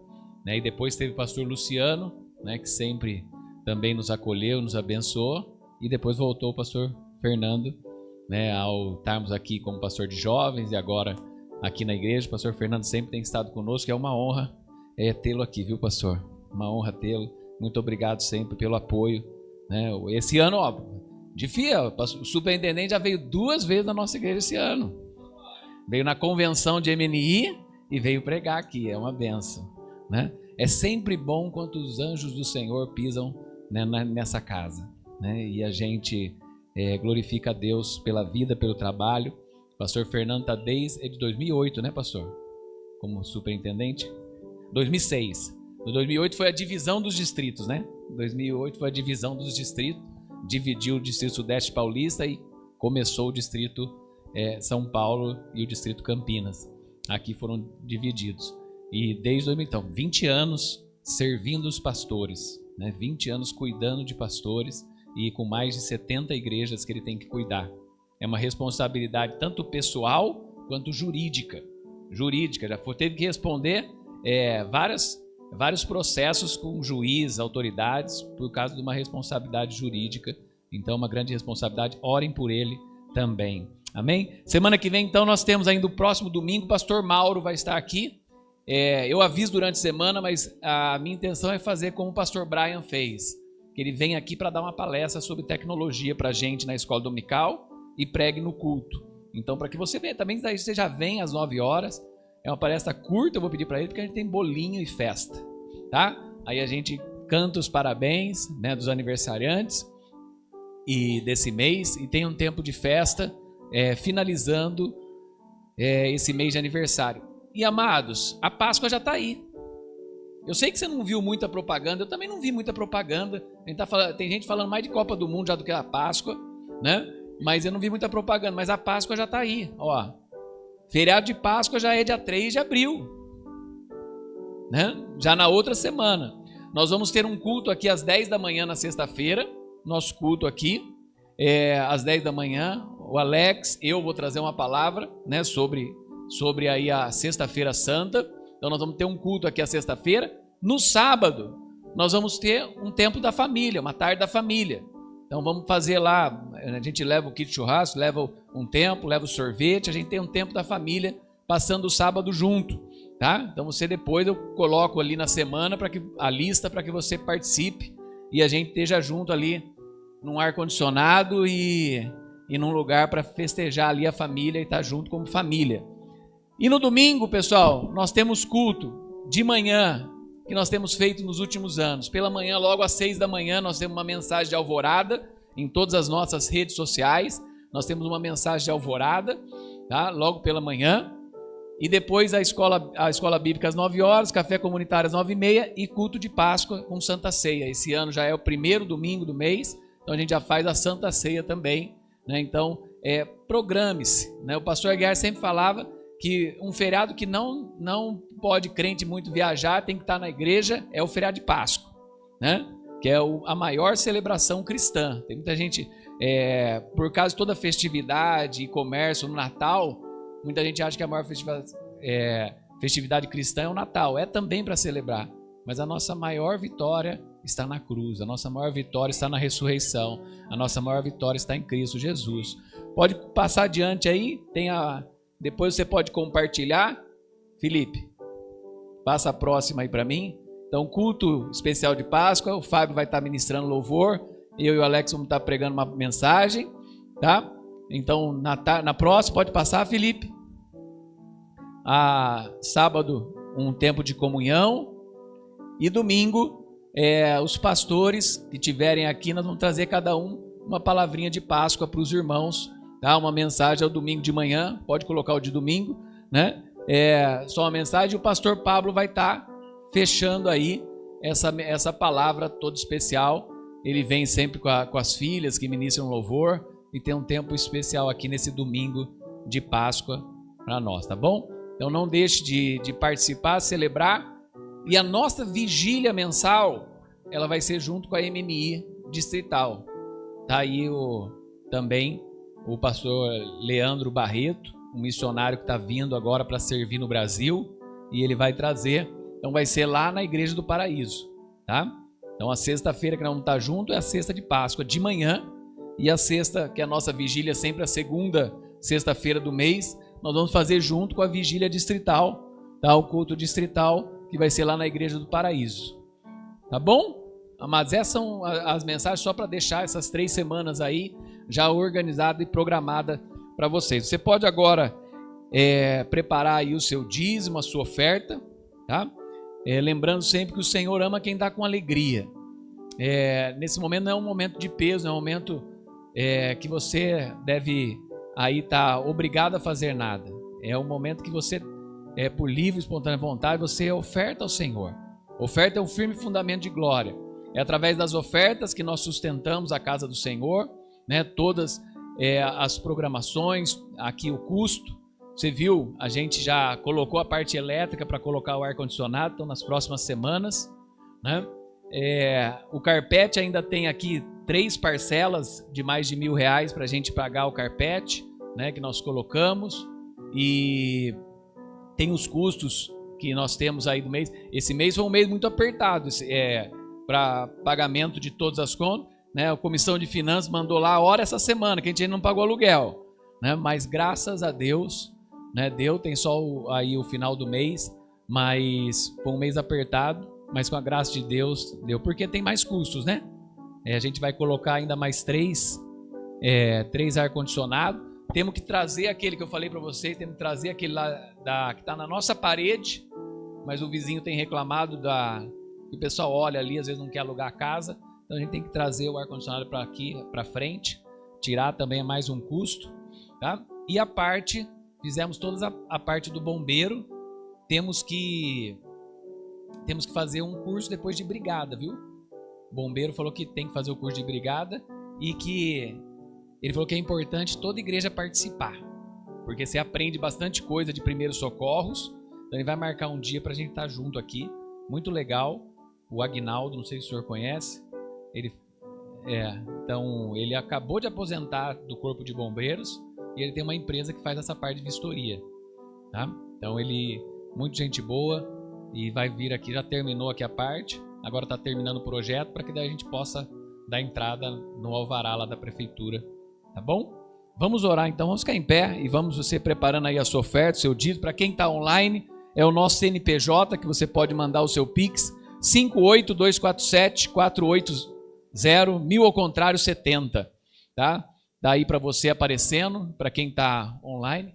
né? E depois teve o pastor Luciano, né? Que sempre também nos acolheu, nos abençoou, e depois voltou o pastor Fernando, né? Ao estarmos aqui como pastor de jovens e agora aqui na igreja, o pastor Fernando sempre tem estado conosco, é uma honra tê-lo aqui, viu, pastor? Uma honra tê-lo. Muito obrigado sempre pelo apoio, né? Esse ano, ó, o superintendente já veio 2 vezes na nossa igreja esse ano. Veio na convenção de MNI e veio pregar aqui, é uma bênção, né? É sempre bom quando os anjos do Senhor pisam, né, nessa casa, né? E a gente glorifica a Deus pela vida, pelo trabalho. O pastor Fernando está desde 2008, né, pastor? Como superintendente. 2006. No 2008 foi a divisão dos distritos, né? 2008 foi a divisão dos distritos. Dividiu o Distrito Sudeste Paulista e começou o Distrito São Paulo e o Distrito Campinas. Aqui foram divididos. E desde 2000, então, 20 anos servindo os pastores, né? 20 anos cuidando de pastores e com mais de 70 igrejas que ele tem que cuidar. É uma responsabilidade tanto pessoal quanto jurídica. Já teve que responder vários processos com juiz, autoridades, por causa de uma responsabilidade jurídica. Então, uma grande responsabilidade. Orem por ele também. Amém? Semana que vem, então, nós temos ainda o próximo domingo. O pastor Mauro vai estar aqui. Eu aviso durante a semana, mas a minha intenção é fazer como o pastor Brian fez. Que ele vem aqui para dar uma palestra sobre tecnologia para a gente na escola dominical e pregue no culto. Então, para que você venha, também você já vem às 9 horas. É uma palestra curta, eu vou pedir para ele, porque a gente tem bolinho e festa, tá? Aí a gente canta os parabéns, né, dos aniversariantes e desse mês, e tem um tempo de festa, finalizando esse mês de aniversário. E amados, a Páscoa já está aí. Eu sei que você não viu muita propaganda, eu também não vi muita propaganda. Tem gente falando mais de Copa do Mundo já do que a Páscoa, né? Mas eu não vi muita propaganda, mas a Páscoa já está aí, ó. Feriado de Páscoa já é dia 3 de abril, né? Já na outra semana. Nós vamos ter um culto aqui às 10 da manhã na sexta-feira. Nosso culto aqui às 10 da manhã. O Alex, eu vou trazer uma palavra, né, sobre aí a Sexta-feira Santa. Então nós vamos ter um culto aqui à sexta-feira. No sábado, nós vamos ter um tempo da família, uma tarde da família. Então vamos fazer lá, a gente leva o kit churrasco, leva um tempo, leva o sorvete, a gente tem um tempo da família passando o sábado junto, tá? Então depois eu coloco ali na semana a lista para que você participe e a gente esteja junto ali num ar-condicionado e num lugar para festejar ali a família e estar junto como família. E no domingo, pessoal, nós temos culto de manhã, que nós temos feito nos últimos anos. Pela manhã, logo às 6 da manhã, nós temos uma mensagem de alvorada em todas as nossas redes sociais. Nós temos uma mensagem de alvorada, tá? Logo pela manhã. E depois a escola bíblica às 9 horas, café comunitário às 9h30 e culto de Páscoa com Santa Ceia. Esse ano já é o primeiro domingo do mês, então a gente já faz a Santa Ceia também, né? Então, programe-se, né? O pastor Aguiar sempre falava que um feriado que não pode crente muito viajar, tem que estar na igreja, é o feriado de Páscoa, né? Que é a maior celebração cristã. Tem muita gente, por causa de toda a festividade e comércio no Natal, muita gente acha que a maior festividade cristã é o Natal. É também para celebrar, mas a nossa maior vitória está na cruz, a nossa maior vitória está na ressurreição, a nossa maior vitória está em Cristo Jesus. Pode passar adiante aí, depois você pode compartilhar. Felipe, passa a próxima aí para mim. Então, culto especial de Páscoa, o Fábio vai estar ministrando louvor, eu e o Alex vamos estar pregando uma mensagem, tá? Então, na próxima, pode passar, Felipe. Sábado, um tempo de comunhão. E domingo, os pastores que estiverem aqui, nós vamos trazer cada um uma palavrinha de Páscoa para os irmãos, tá? Uma mensagem ao domingo de manhã, pode colocar o de domingo, né? Só uma mensagem. O pastor Pablo vai estar fechando aí essa palavra toda especial. Ele vem sempre com as filhas que ministram louvor e tem um tempo especial aqui nesse domingo de Páscoa para nós, tá bom? Então não deixe de participar, celebrar. E a nossa vigília mensal, ela vai ser junto com a MNI distrital. Tá aí também o pastor Leandro Barreto, um missionário que está vindo agora para servir no Brasil, e ele vai trazer. Então vai ser lá na Igreja do Paraíso, tá? Então a sexta-feira que nós vamos estar junto é a sexta de Páscoa de manhã, e a sexta, que é a nossa vigília, sempre a segunda sexta-feira do mês, nós vamos fazer junto com a vigília distrital, tá? O culto distrital, que vai ser lá na Igreja do Paraíso. Tá bom? Mas essas são as mensagens só para deixar essas 3 semanas aí já organizada e programada para vocês. Você pode agora preparar aí o seu dízimo, a sua oferta, tá? Lembrando sempre que o Senhor ama quem dá com alegria. Nesse momento não é um momento de peso, não é um momento que você deve aí estar obrigado a fazer nada. É um momento que você, por livre e espontânea vontade, você oferta ao Senhor. Oferta é um firme fundamento de glória. É através das ofertas que nós sustentamos a casa do Senhor, né? Todas as programações, aqui o custo. Você viu, a gente já colocou a parte elétrica para colocar o ar-condicionado, então nas próximas semanas, né? O carpete ainda tem aqui 3 parcelas de mais de R$1.000 para a gente pagar o carpete, né? Que nós colocamos, e tem os custos que nós temos aí do mês. Esse mês foi um mês muito apertado, para pagamento de todas as contas, né? A Comissão de Finanças mandou lá a hora essa semana, que a gente ainda não pagou aluguel, né? Mas graças a Deus, né? Tem só aí o final do mês, mas foi um mês apertado, mas com a graça de Deus deu, porque tem mais custos, né? A gente vai colocar ainda mais 3 ar-condicionado. Temos que trazer aquele que eu falei para vocês, temos que trazer aquele lá que está na nossa parede, mas o vizinho tem reclamado que o pessoal olha ali, às vezes não quer alugar a casa, então a gente tem que trazer o ar-condicionado para aqui, para frente, tirar também é mais um custo, tá? E fizemos toda a parte do bombeiro, temos que fazer um curso depois de brigada, viu? O bombeiro falou que tem que fazer o curso de brigada e que ele falou que é importante toda igreja participar, porque você aprende bastante coisa de primeiros socorros. Então ele vai marcar um dia para a gente estar junto aqui, muito legal. O Aguinaldo, não sei se o senhor conhece, então ele acabou de aposentar do Corpo de Bombeiros e ele tem uma empresa que faz essa parte de vistoria, tá? Então muito gente boa, e vai vir aqui, já terminou aqui a parte, agora está terminando o projeto para que daí a gente possa dar entrada no alvará lá da prefeitura, tá bom? Vamos orar então, vamos ficar em pé e vamos você preparando aí a sua oferta, o seu dízimo. Para quem está online, é o nosso CNPJ, que você pode mandar o seu Pix, 0, 1000 ao contrário 70, tá? Daí para você aparecendo, para quem está online.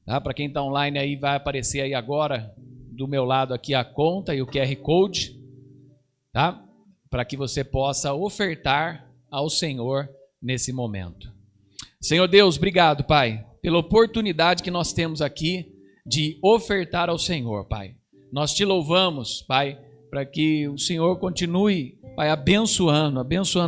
Tá? Para quem está online aí, vai aparecer aí agora, do meu lado aqui, a conta e o QR Code, tá? Para que você possa ofertar ao Senhor nesse momento. Senhor Deus, obrigado, Pai, pela oportunidade que nós temos aqui de ofertar ao Senhor, Pai. Nós te louvamos, Pai, para que o Senhor continue, Pai, abençoando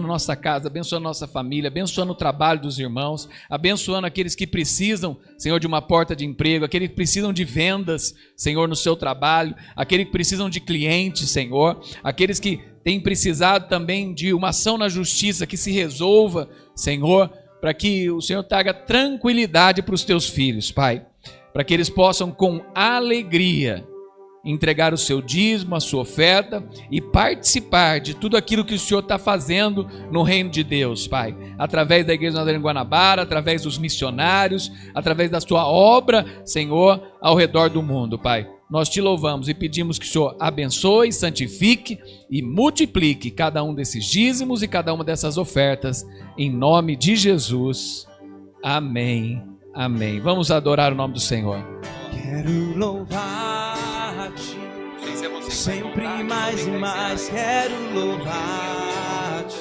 nossa casa, abençoando nossa família, abençoando o trabalho dos irmãos, abençoando aqueles que precisam, Senhor, de uma porta de emprego, aqueles que precisam de vendas, Senhor, no seu trabalho, aqueles que precisam de clientes, Senhor, aqueles que têm precisado também de uma ação na justiça que se resolva, Senhor, para que o Senhor traga tranquilidade para os teus filhos, Pai, para que eles possam com alegria entregar o seu dízimo, a sua oferta e participar de tudo aquilo que o Senhor está fazendo no reino de Deus, Pai, através da Igreja Nazarena em Guanabara, através dos missionários, através da sua obra, Senhor, ao redor do mundo, Pai. Nós te louvamos e pedimos que o Senhor abençoe, santifique e multiplique cada um desses dízimos e cada uma dessas ofertas, em nome de Jesus. Amém. Amém. Vamos adorar o nome do Senhor. Quero louvar-te, sempre mais e mais. Quero louvar-te,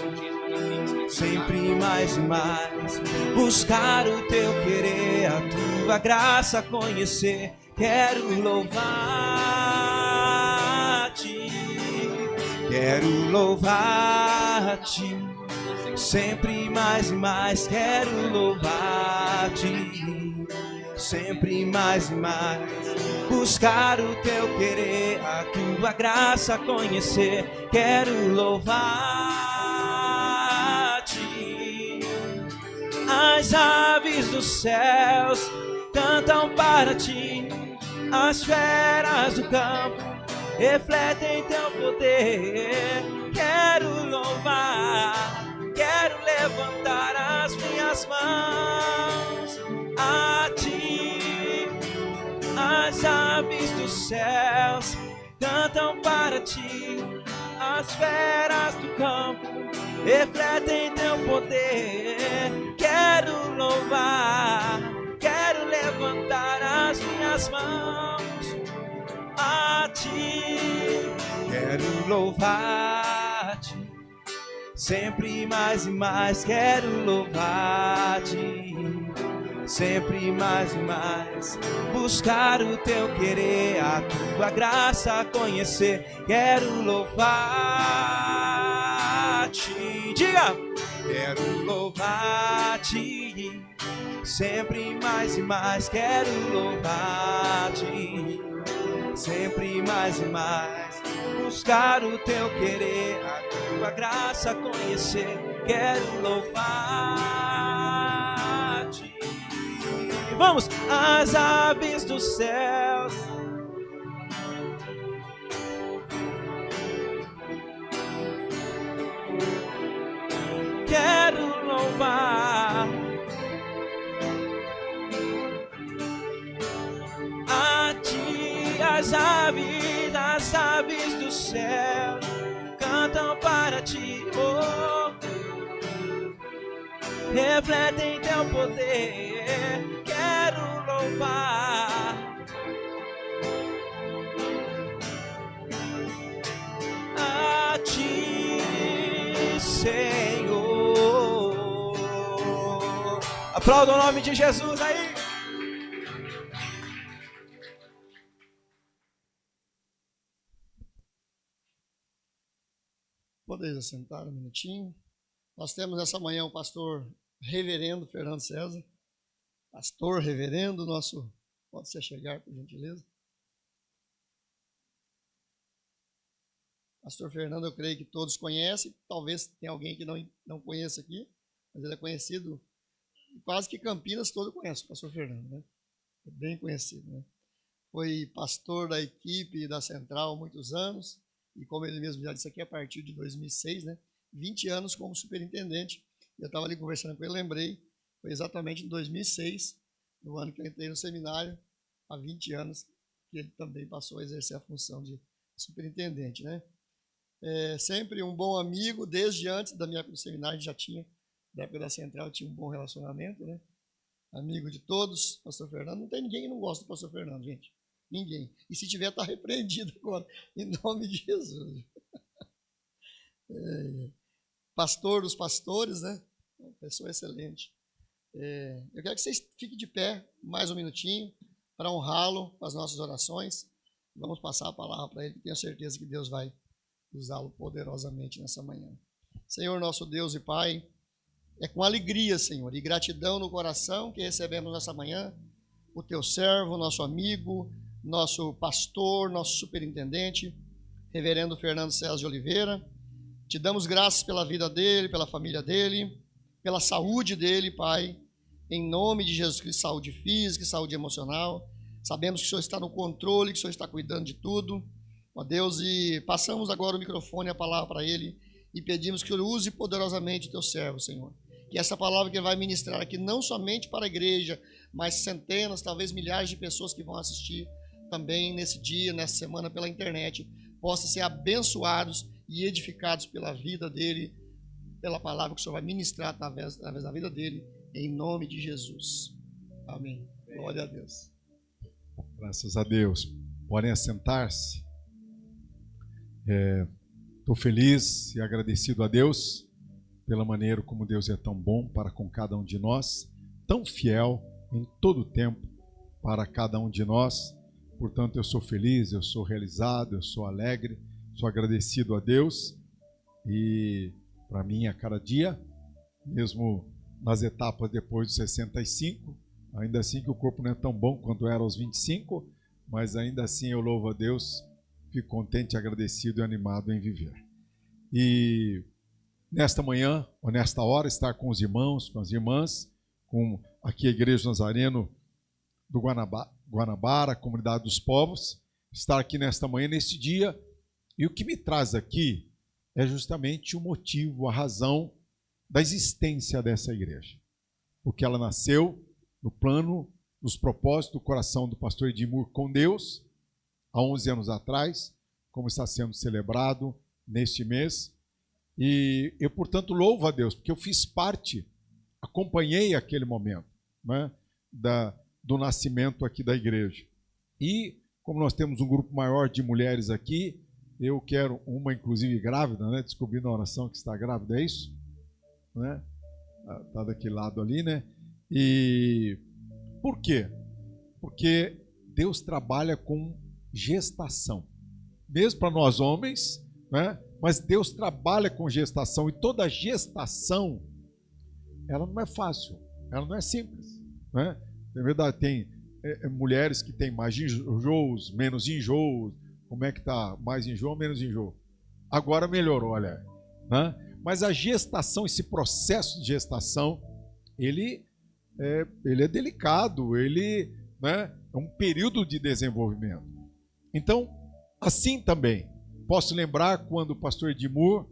sempre mais e mais. Buscar o teu querer, a tua graça conhecer. Quero louvar-te, quero louvar-te, sempre mais e mais. Quero louvar-te, sempre mais e mais. Buscar o teu querer, a tua graça conhecer. Quero louvar-te. As aves dos céus cantam para ti, as feras do campo refletem teu poder. Quero louvar, quero levantar as minhas mãos a ti. As aves dos céus cantam para ti, as feras do campo refletem teu poder. Quero louvar, quero levantar as minhas mãos a ti. Quero louvar-te, sempre mais e mais. Quero louvar-te, sempre mais e mais. Buscar o teu querer, a tua graça conhecer. Quero louvar-te, diga! Quero louvar-te, sempre mais e mais. Quero louvar-te, sempre mais e mais. Buscar o teu querer, a tua graça conhecer. Quero louvar-te. Vamos! As aves dos céus quero louvar a ti. As aves do céu cantam para ti, oh, refletem teu poder. Quero louvar a ti, Senhor. Aplauda o nome de Jesus aí. Podeis assentar um minutinho. Nós temos essa manhã o pastor reverendo Fernando César. Pastor reverendo, nosso... Pode se chegar, por gentileza. Pastor Fernando, eu creio que todos conhecem. Talvez tenha alguém que não conheça aqui, mas ele é conhecido. Quase que Campinas todo conhece o pastor Fernando, né? É bem conhecido, né? Foi pastor da equipe da Central há muitos anos. E como ele mesmo já disse aqui, a partir de 2006, né, 20 anos como superintendente. Eu estava ali conversando com ele, lembrei, foi exatamente em 2006, no ano que eu entrei no seminário, há 20 anos, que ele também passou a exercer a função de superintendente, né? Sempre um bom amigo, desde antes da minha época do seminário, já tinha, da época da Central, tinha um bom relacionamento, né? Amigo de todos, pastor Fernando. Não tem ninguém que não gosta do pastor Fernando, gente. Ninguém. E se tiver, está repreendido agora, em nome de Jesus. Pastor dos pastores, né? Uma pessoa excelente. Eu quero que vocês fiquem de pé mais um minutinho para honrá-lo com as nossas orações. Vamos passar a palavra para ele, tenho certeza que Deus vai usá-lo poderosamente nessa manhã. Senhor, nosso Deus e Pai, é com alegria, Senhor, e gratidão no coração que recebemos nessa manhã o teu servo, nosso amigo, nosso pastor, nosso superintendente, reverendo Fernando César de Oliveira. Te damos graças pela vida dele, pela família dele, pela saúde dele, Pai, em nome de Jesus Cristo, saúde física, saúde emocional. Sabemos que o Senhor está no controle, que o Senhor está cuidando de tudo. Ó Deus, e passamos agora o microfone e a palavra para ele e pedimos que ele use poderosamente o teu servo, Senhor. Que essa palavra que ele vai ministrar aqui, não somente para a igreja, mas centenas, talvez milhares de pessoas que vão assistir também nesse dia, nessa semana, pela internet, possam ser abençoados e edificados pela vida dele, pela palavra que o Senhor vai ministrar através da vida dele, em nome de Jesus. Amém. Glória a Deus. Graças a Deus. Podem assentar-se. Estou feliz e agradecido a Deus pela maneira como Deus é tão bom para com cada um de nós, tão fiel em todo o tempo para cada um de nós. Portanto, eu sou feliz, eu sou realizado, eu sou alegre, sou agradecido a Deus. E para mim, a cada dia, mesmo nas etapas depois dos 65, ainda assim que o corpo não é tão bom quanto era aos 25, mas ainda assim eu louvo a Deus, fico contente, agradecido e animado em viver. E nesta manhã, ou nesta hora, estar com os irmãos, com as irmãs, com aqui a Igreja Nazareno do Guanabara, a Comunidade dos Povos, estar aqui nesta manhã, neste dia. E o que me traz aqui é justamente o motivo, a razão da existência dessa igreja. Porque ela nasceu no plano, nos propósitos do coração do pastor Edmur com Deus, há 11 anos atrás, como está sendo celebrado neste mês. E eu, portanto, louvo a Deus, porque eu fiz parte, acompanhei aquele momento, né, do nascimento aqui da igreja. E, como nós temos um grupo maior de mulheres aqui, eu quero uma, inclusive, grávida, né? Descobri na oração que está grávida, é isso? Né? Está daquele lado ali, né? E por quê? Porque Deus trabalha com gestação. Mesmo para nós homens, né? Mas Deus trabalha com gestação. E toda gestação, ela não é fácil, ela não é simples, né? Na verdade, tem mulheres que têm mais enjoos, menos enjoos. Como é que está? Mais enjoo ou menos enjoo? Agora melhorou, olha, né? Mas a gestação, esse processo de gestação, ele é delicado, ele, né, é um período de desenvolvimento. Então, assim também, posso lembrar quando o pastor Edmur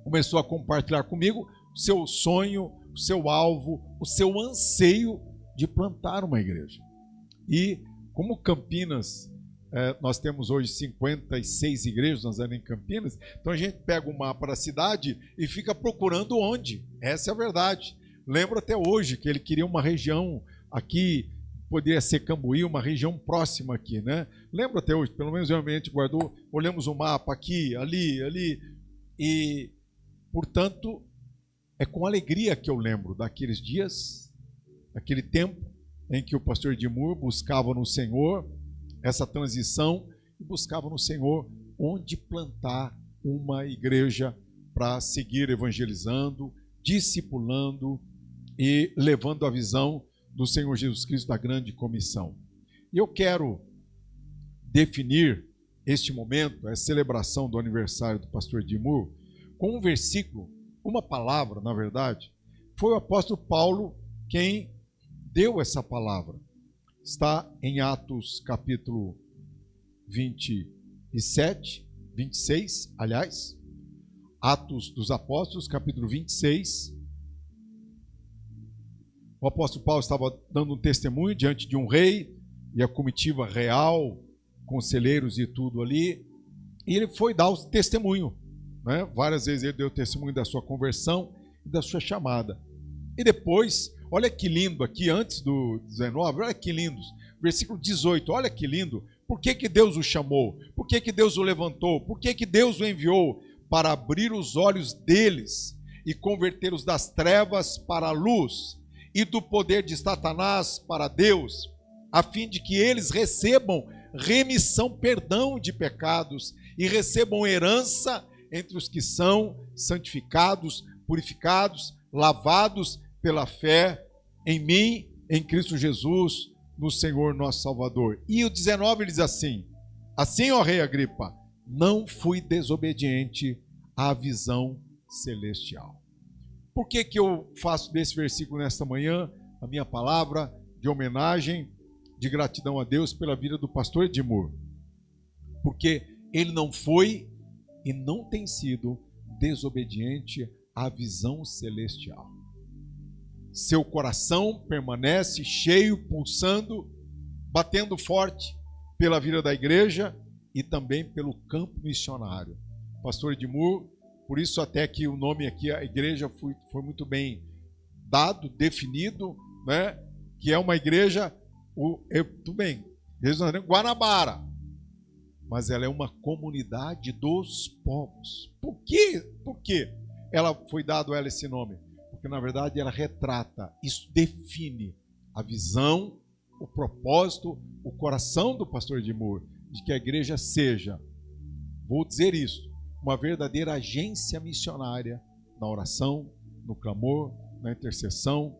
começou a compartilhar comigo o seu sonho, o seu alvo, o seu anseio de plantar uma igreja. E como Campinas, nós temos hoje 56 igrejas, nós estamos em Campinas, então a gente pega o mapa da cidade e fica procurando onde. Essa é a verdade. Lembro até hoje que ele queria uma região aqui, poderia ser Cambuí, uma região próxima aqui, né? Lembro até hoje, pelo menos realmente guardou, olhamos o mapa aqui, ali, e, portanto, é com alegria que eu lembro daqueles dias, daquele tempo em que o pastor Edmur buscava no Senhor essa transição e buscava no Senhor onde plantar uma igreja para seguir evangelizando, discipulando e levando a visão do Senhor Jesus Cristo da grande comissão. E eu quero definir este momento, a celebração do aniversário do pastor Edmur, com um versículo, uma palavra, na verdade. Foi o apóstolo Paulo quem deu essa palavra. Está em Atos capítulo 26, aliás, Atos dos Apóstolos, capítulo 26. O apóstolo Paulo estava dando um testemunho diante de um rei e a comitiva real, conselheiros e tudo ali, E ele foi dar o testemunho, né? Várias vezes ele deu o testemunho da sua conversão e da sua chamada. E depois, olha que lindo aqui, antes do 19, olha que lindo, versículo 18, olha que lindo. Por que que Deus o chamou? Por que que Deus o levantou? Por que que Deus o enviou? Para abrir os olhos deles e convertê-los das trevas para a luz e do poder de Satanás para Deus, a fim de que eles recebam remissão, perdão de pecados e recebam herança entre os que são santificados, purificados, lavados pela fé em mim, em Cristo Jesus, no Senhor nosso Salvador. E o 19 ele diz assim: assim, ó rei Agripa, não fui desobediente à visão celestial. Por que que eu faço desse versículo nesta manhã a minha palavra de homenagem, de gratidão a Deus pela vida do pastor Edmur? Porque ele não foi e não tem sido desobediente à visão celestial. Seu coração permanece cheio, pulsando, batendo forte pela vida da igreja e também pelo campo missionário. Pastor Edmur, por isso até que o nome aqui, a igreja, foi muito bem dado, definido, né? Que é uma igreja, tudo bem, Guanabara, mas ela é uma comunidade dos povos. Por quê? Por quê ela foi dado a ela esse nome? Porque, na verdade, ela retrata, isso define a visão, o propósito, o coração do pastor Edmur, de que a igreja seja, vou dizer isso, uma verdadeira agência missionária na oração, no clamor, na intercessão,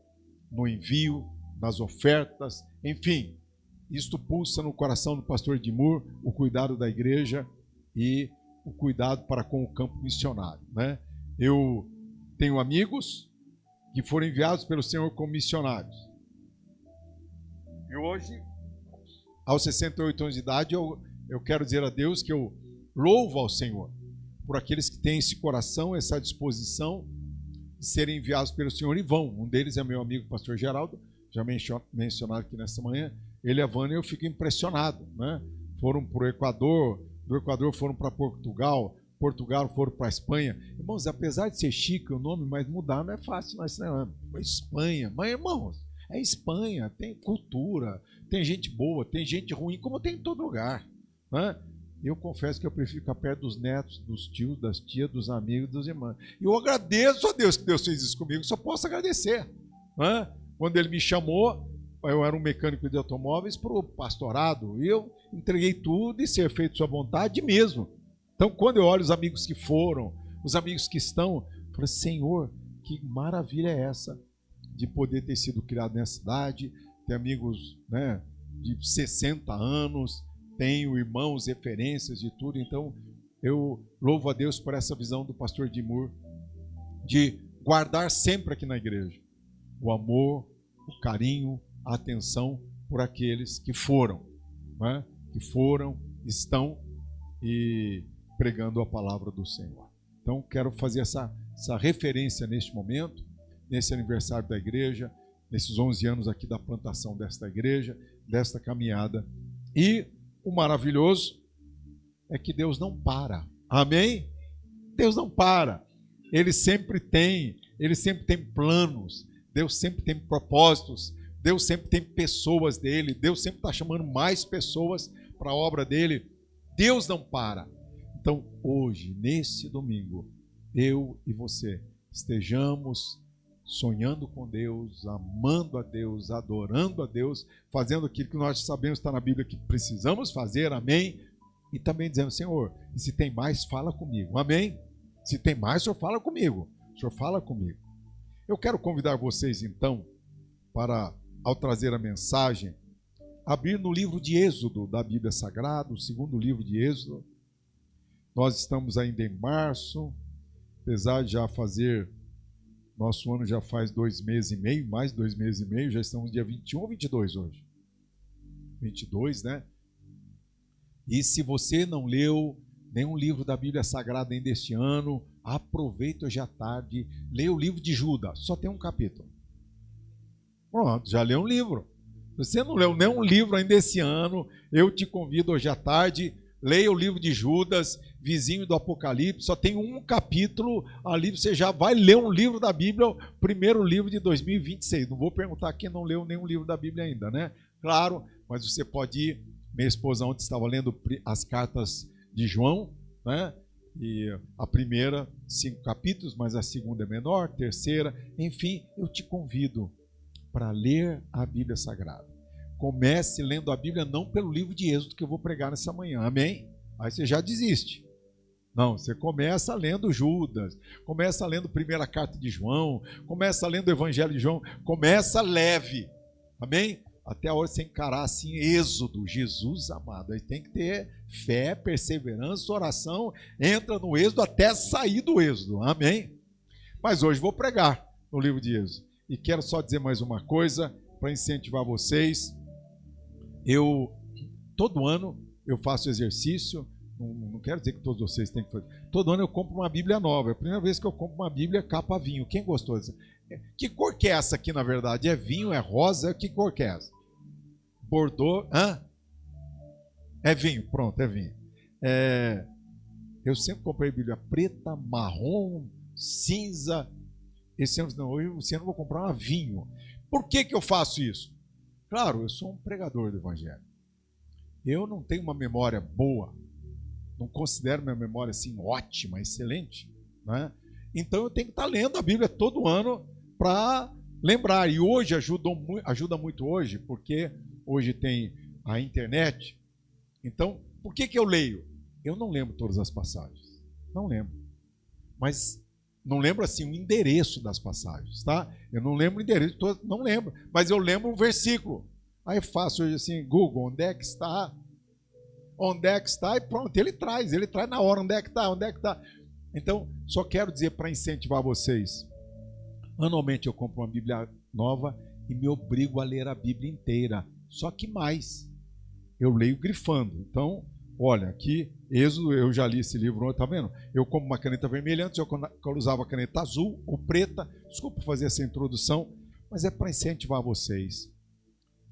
no envio, nas ofertas, enfim. Isto pulsa no coração do pastor Edmur o cuidado da igreja e o cuidado para com o campo missionário, né? Eu tenho amigos que foram enviados pelo Senhor como missionários. E hoje, aos 68 anos de idade, eu quero dizer a Deus que eu louvo ao Senhor por aqueles que têm esse coração, essa disposição de serem enviados pelo Senhor e vão. Um deles é meu amigo pastor Geraldo, já mencionado aqui nessa manhã. Ele e a Vânia, eu fico impressionado, né? Foram para o Equador, do Equador foram para Portugal foram para a Espanha. Irmãos, apesar de ser chique o nome, mas mudar não é fácil, nós não. Espanha, mas irmãos, é Espanha, tem cultura, tem gente boa, tem gente ruim, como tem em todo lugar, né? Eu confesso que eu prefiro ficar perto dos netos, dos tios, das tias, dos amigos, dos irmãos. E eu agradeço a Deus que Deus fez isso comigo, só posso agradecer, né? Quando ele me chamou, eu era um mecânico de automóveis para o pastorado, e eu entreguei tudo e ser feito sua vontade mesmo. Então, quando eu olho os amigos que foram, os amigos que estão, eu falo, Senhor, que maravilha é essa de poder ter sido criado nessa cidade, ter amigos, né, de 60 anos, tenho irmãos, referências de tudo. Então, eu louvo a Deus por essa visão do pastor Edmur de guardar sempre aqui na igreja o amor, o carinho, a atenção por aqueles que foram, né, estão e pregando a palavra do Senhor. Então, quero fazer essa referência neste momento, nesse aniversário da igreja, nesses 11 anos aqui da plantação desta igreja, desta caminhada. E o maravilhoso é que Deus não para. Amém? Deus não para. Ele sempre tem planos, Deus sempre tem propósitos, Deus sempre tem pessoas dele, Deus sempre está chamando mais pessoas para a obra dele. Deus não para. Então, hoje, nesse domingo, eu e você estejamos sonhando com Deus, amando a Deus, adorando a Deus, fazendo aquilo que nós sabemos está na Bíblia que precisamos fazer, amém? E também dizendo, Senhor, e se tem mais, fala comigo, amém? Se tem mais, o Senhor fala comigo, o Senhor fala comigo. Eu quero convidar vocês, então, para, ao trazer a mensagem, abrir no livro de Êxodo da Bíblia Sagrada, o segundo livro de Êxodo. Nós estamos ainda em março, apesar de já fazer, nosso ano já faz 2 meses e meio, mais 2 meses e meio, já estamos dia 21 ou 22 hoje? 22, né? E se você não leu nenhum livro da Bíblia Sagrada ainda este ano, aproveita hoje à tarde, leia o livro de Judas, só tem um capítulo. Pronto, já leu um livro. Se você não leu nenhum livro ainda esse ano, eu te convido hoje à tarde, leia o livro de Judas, vizinho do Apocalipse, só tem um capítulo ali, você já vai ler um livro da Bíblia, o primeiro livro de 2026. Não vou perguntar quem não leu nenhum livro da Bíblia ainda, né? Claro, mas você pode ir. Minha esposa ontem estava lendo as cartas de João, né? E a primeira, 5 capítulos, mas a segunda é menor, terceira, enfim, eu te convido para ler a Bíblia Sagrada. Comece lendo a Bíblia não pelo livro de Êxodo que eu vou pregar nessa manhã, amém? Aí você já desiste. Não, você começa lendo Judas, começa lendo a primeira carta de João, começa lendo o Evangelho de João, começa leve, amém? Até a hora de você encarar assim, Êxodo, Jesus amado. Aí tem que ter fé, perseverança, oração, entra no Êxodo até sair do Êxodo, amém? Mas hoje vou pregar no livro de Êxodo. E quero só dizer mais uma coisa para incentivar vocês. Todo ano eu faço exercício, não quero dizer que todos vocês têm que fazer. Todo ano eu compro uma Bíblia nova. É a primeira vez que eu compro uma Bíblia capa vinho. Quem gostou dessa? Que cor que é essa aqui, na verdade? É vinho, é rosa? Que cor que é essa? Bordeaux? Hã? É vinho, pronto, é vinho. Eu sempre comprei Bíblia preta, marrom, cinza. Esse ano não, hoje eu vou comprar uma vinho. Por que eu faço isso? Claro, eu sou um pregador do Evangelho. Eu não tenho uma memória boa, não considero minha memória assim ótima, excelente, né? Então eu tenho que estar lendo a Bíblia todo ano para lembrar. E hoje ajuda muito hoje, porque hoje tem a internet. Então, por que eu leio? Eu não lembro todas as passagens, não lembro. Mas não lembro assim o endereço das passagens, tá? Eu não lembro o endereço, não lembro, mas eu lembro o versículo. Aí eu faço hoje assim, Google, onde é que está? Onde é que está? E pronto, ele traz na hora, onde é que está? Então, só quero dizer para incentivar vocês, anualmente eu compro uma Bíblia nova e me obrigo a ler a Bíblia inteira, só que mais, eu leio grifando. Então, olha, aqui, Êxodo, eu já li esse livro, tá vendo? Eu compro uma caneta vermelha, antes eu usava a caneta azul ou preta, desculpa fazer essa introdução, mas é para incentivar vocês.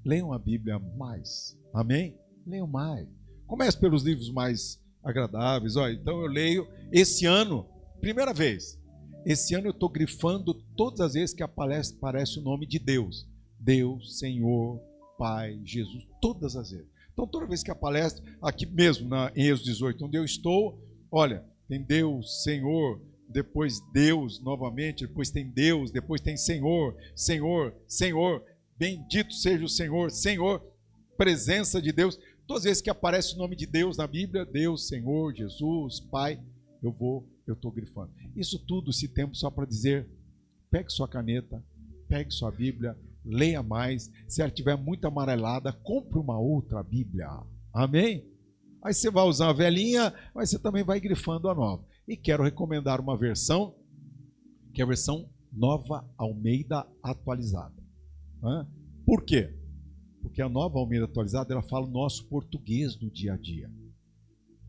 Leiam a Bíblia mais, amém? Leiam mais. Comece pelos livros mais agradáveis. Olha, então eu leio esse ano, primeira vez. Esse ano eu estou grifando todas as vezes que aparece o nome de Deus. Deus, Senhor, Pai, Jesus, todas as vezes. Então toda vez que aparece, aqui mesmo em Êxodo 18, onde eu estou, olha, tem Deus, Senhor, depois Deus novamente, depois tem Deus, depois tem Senhor, Senhor, Senhor, bendito seja o Senhor, Senhor, presença de Deus. Todas as vezes que aparece o nome de Deus na Bíblia, Deus, Senhor, Jesus, Pai, eu estou grifando. Isso tudo, esse tempo só para dizer, pegue sua caneta, pegue sua Bíblia, leia mais. Se ela estiver muito amarelada, compre uma outra Bíblia. Amém? Aí você vai usar a velhinha, mas você também vai grifando a nova. E quero recomendar uma versão, que é a versão Nova Almeida Atualizada. Por quê? Porque a Nova Almeida Atualizada, ela fala o nosso português do dia a dia.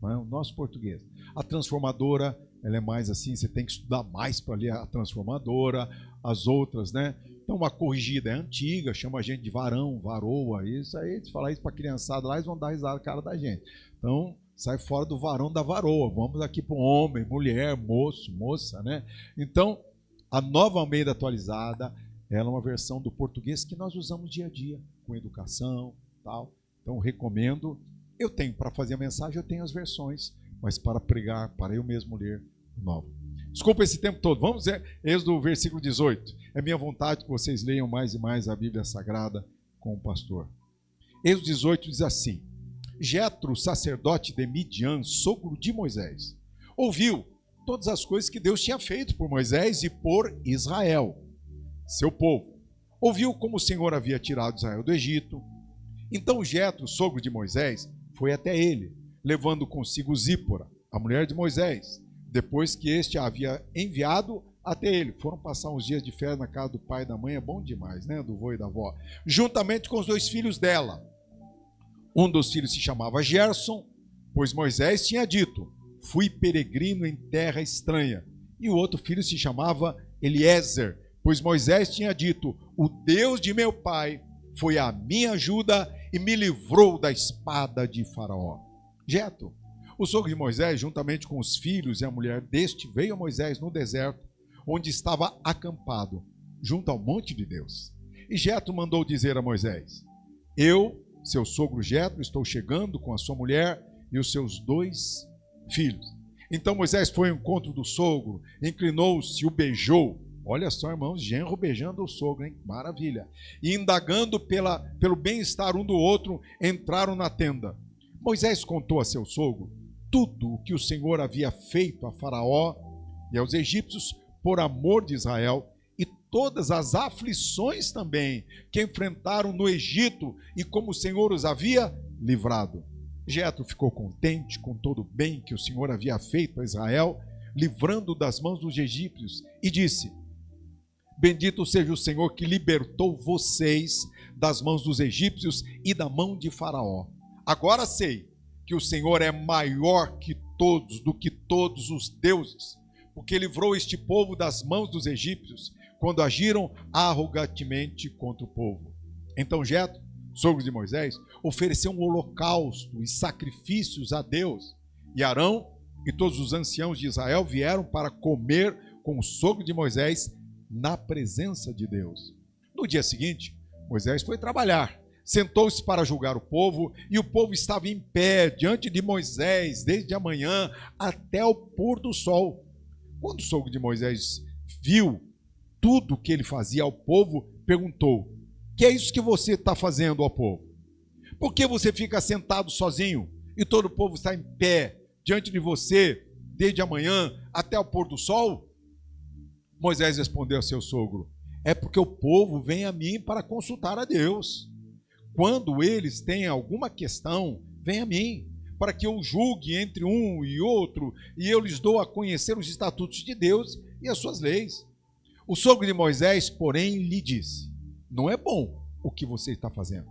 O nosso português. A Transformadora, ela é mais assim, você tem que estudar mais para ler a Transformadora, as outras, né? Então, uma corrigida é antiga, chama a gente de varão, varoa, isso aí, se falar isso para a criançada lá, eles vão dar risada na cara da gente. Então, sai fora do varão da varoa, vamos aqui para o homem, mulher, moço, moça, né? Então, a Nova Almeida Atualizada, ela é uma versão do português que nós usamos dia a dia, com educação, tal. Então, recomendo. Eu tenho, para fazer a mensagem, eu tenho as versões, mas para pregar, para eu mesmo ler, nova. Desculpa esse tempo todo. Vamos ver Êxodo, versículo 18. É minha vontade que vocês leiam mais e mais a Bíblia Sagrada com o pastor. Êxodo 18 diz assim: Jetro, sacerdote de Midian, sogro de Moisés, ouviu todas as coisas que Deus tinha feito por Moisés e por Israel, seu povo. Ouviu como o Senhor havia tirado Israel do Egito. Então Jetro, sogro de Moisés, foi até ele, levando consigo Zípora, a mulher de Moisés, depois que este a havia enviado até ele. Foram passar uns dias de férias na casa do pai e da mãe, é bom demais, né? Do vô e da avó. Juntamente com os 2 filhos dela. Um dos filhos se chamava Gerson, pois Moisés tinha dito, fui peregrino em terra estranha. E o outro filho se chamava Eliezer, pois Moisés tinha dito, o Deus de meu pai foi a minha ajuda e me livrou da espada de Faraó. Jetro O sogro de Moisés, juntamente com os filhos e a mulher deste, veio a Moisés no deserto, onde estava acampado, junto ao monte de Deus. E Jetro mandou dizer a Moisés: eu, seu sogro Jetro, estou chegando com a sua mulher e os seus 2 filhos. Então Moisés foi ao encontro do sogro, inclinou-se e o beijou. Olha só, irmãos, genro beijando o sogro, hein? Maravilha. E indagando pelo bem-estar um do outro, entraram na tenda. Moisés contou a seu sogro tudo o que o Senhor havia feito a Faraó e aos egípcios por amor de Israel, e todas as aflições também que enfrentaram no Egito e como o Senhor os havia livrado. Jetro ficou contente com todo o bem que o Senhor havia feito a Israel, livrando das mãos dos egípcios, e disse: bendito seja o Senhor que libertou vocês das mãos dos egípcios e da mão de Faraó. Agora sei que o Senhor é maior que todos, do que todos os deuses, porque livrou este povo das mãos dos egípcios, quando agiram arrogantemente contra o povo. Então Jetro, sogro de Moisés, ofereceu um holocausto e sacrifícios a Deus. E Arão e todos os anciãos de Israel vieram para comer com o sogro de Moisés na presença de Deus. No dia seguinte, Moisés foi trabalhar, sentou-se para julgar o povo, e o povo estava em pé diante de Moisés desde a manhã até o pôr do sol. Quando o sogro de Moisés viu tudo o que ele fazia ao povo, perguntou: que é isso que você está fazendo ao povo? Por que você fica sentado sozinho e todo o povo está em pé diante de você desde a manhã até o pôr do sol? Moisés respondeu a seu sogro: é porque o povo vem a mim para consultar a Deus. Quando eles têm alguma questão, vem a mim, para que eu julgue entre um e outro, e eu lhes dou a conhecer os estatutos de Deus e as suas leis. O sogro de Moisés, porém, lhe disse: não é bom o que você está fazendo.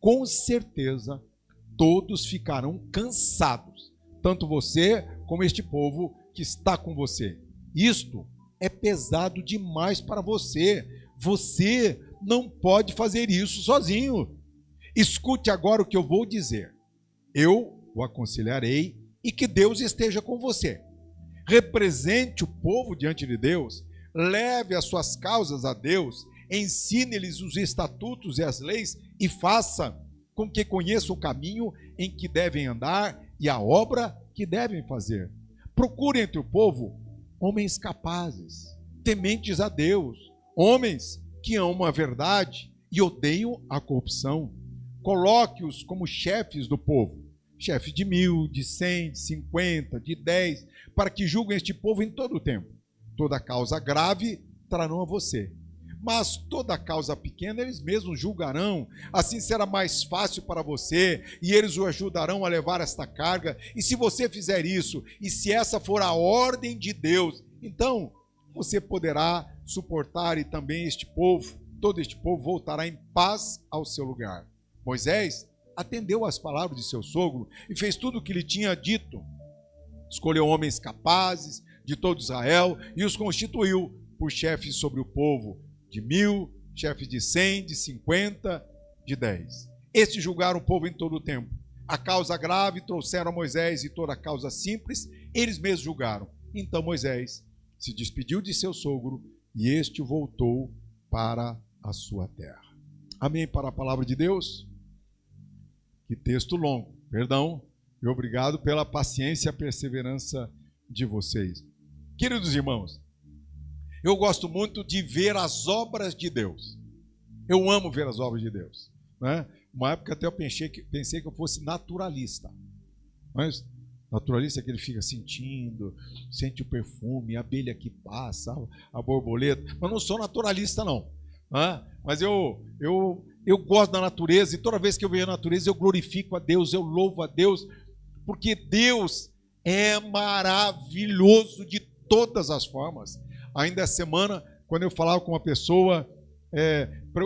Com certeza, todos ficarão cansados, tanto você como este povo que está com você. Isto é pesado demais para você. Você não pode fazer isso sozinho. Escute agora o que eu vou dizer. Eu o aconselharei, e que Deus esteja com você. Represente o povo diante de Deus, leve as suas causas a Deus, ensine-lhes os estatutos e as leis, e faça com que conheçam o caminho em que devem andar e a obra que devem fazer. Procure entre o povo homens capazes, tementes a Deus, homens que amam a verdade e odeiam a corrupção. Coloque-os como chefes do povo, chefes de 1.000, de 100, de 50, de 10, para que julguem este povo em todo o tempo. Toda causa grave trarão a você, mas toda causa pequena eles mesmos julgarão. Assim será mais fácil para você, e eles o ajudarão a levar esta carga. E se você fizer isso, e se essa for a ordem de Deus, então você poderá suportar, e também este povo, todo este povo voltará em paz ao seu lugar. Moisés atendeu às palavras de seu sogro e fez tudo o que lhe tinha dito. Escolheu homens capazes de todo Israel e os constituiu por chefes sobre o povo, de 1.000, chefes de 100, de 50, de 10. Estes julgaram o povo em todo o tempo. A causa grave trouxeram a Moisés, e toda a causa simples eles mesmos julgaram. Então Moisés se despediu de seu sogro, e este voltou para a sua terra. Amém para a palavra de Deus? Que texto longo, perdão, e obrigado pela paciência e perseverança de vocês. Queridos irmãos, eu gosto muito de ver as obras de Deus. Eu amo ver as obras de Deus, né? Uma época até eu pensei que eu fosse naturalista. Mas naturalista é que ele fica sentindo, sente o perfume, a abelha que passa, a borboleta. Mas não sou naturalista não, né? Mas eu gosto da natureza, e toda vez que eu vejo a natureza eu glorifico a Deus, eu louvo a Deus, porque Deus é maravilhoso de todas as formas. Ainda essa semana, quando eu falava com uma pessoa,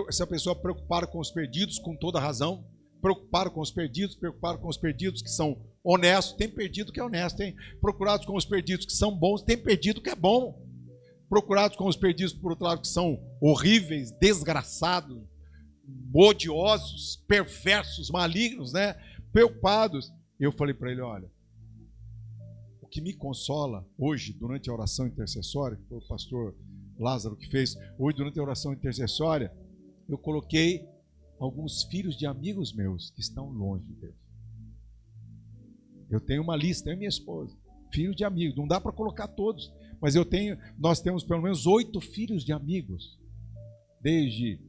essa pessoa preocupada com os perdidos, com toda razão, preocupada com os perdidos que são honestos, tem perdido que é honesto, tem procurados com os perdidos que são bons, tem perdido que é bom, procurados com os perdidos, por outro lado, que são horríveis, desgraçados, odiosos, perversos, malignos, né? Preocupados. Eu falei para ele: olha, que me consola hoje, durante a oração intercessória, foi o pastor Lázaro que fez, hoje durante a oração intercessória, eu coloquei alguns filhos de amigos meus que estão longe de Deus. Eu tenho uma lista, eu e minha esposa, filhos de amigos, não dá para colocar todos, mas nós temos pelo menos 8 filhos de amigos, desde,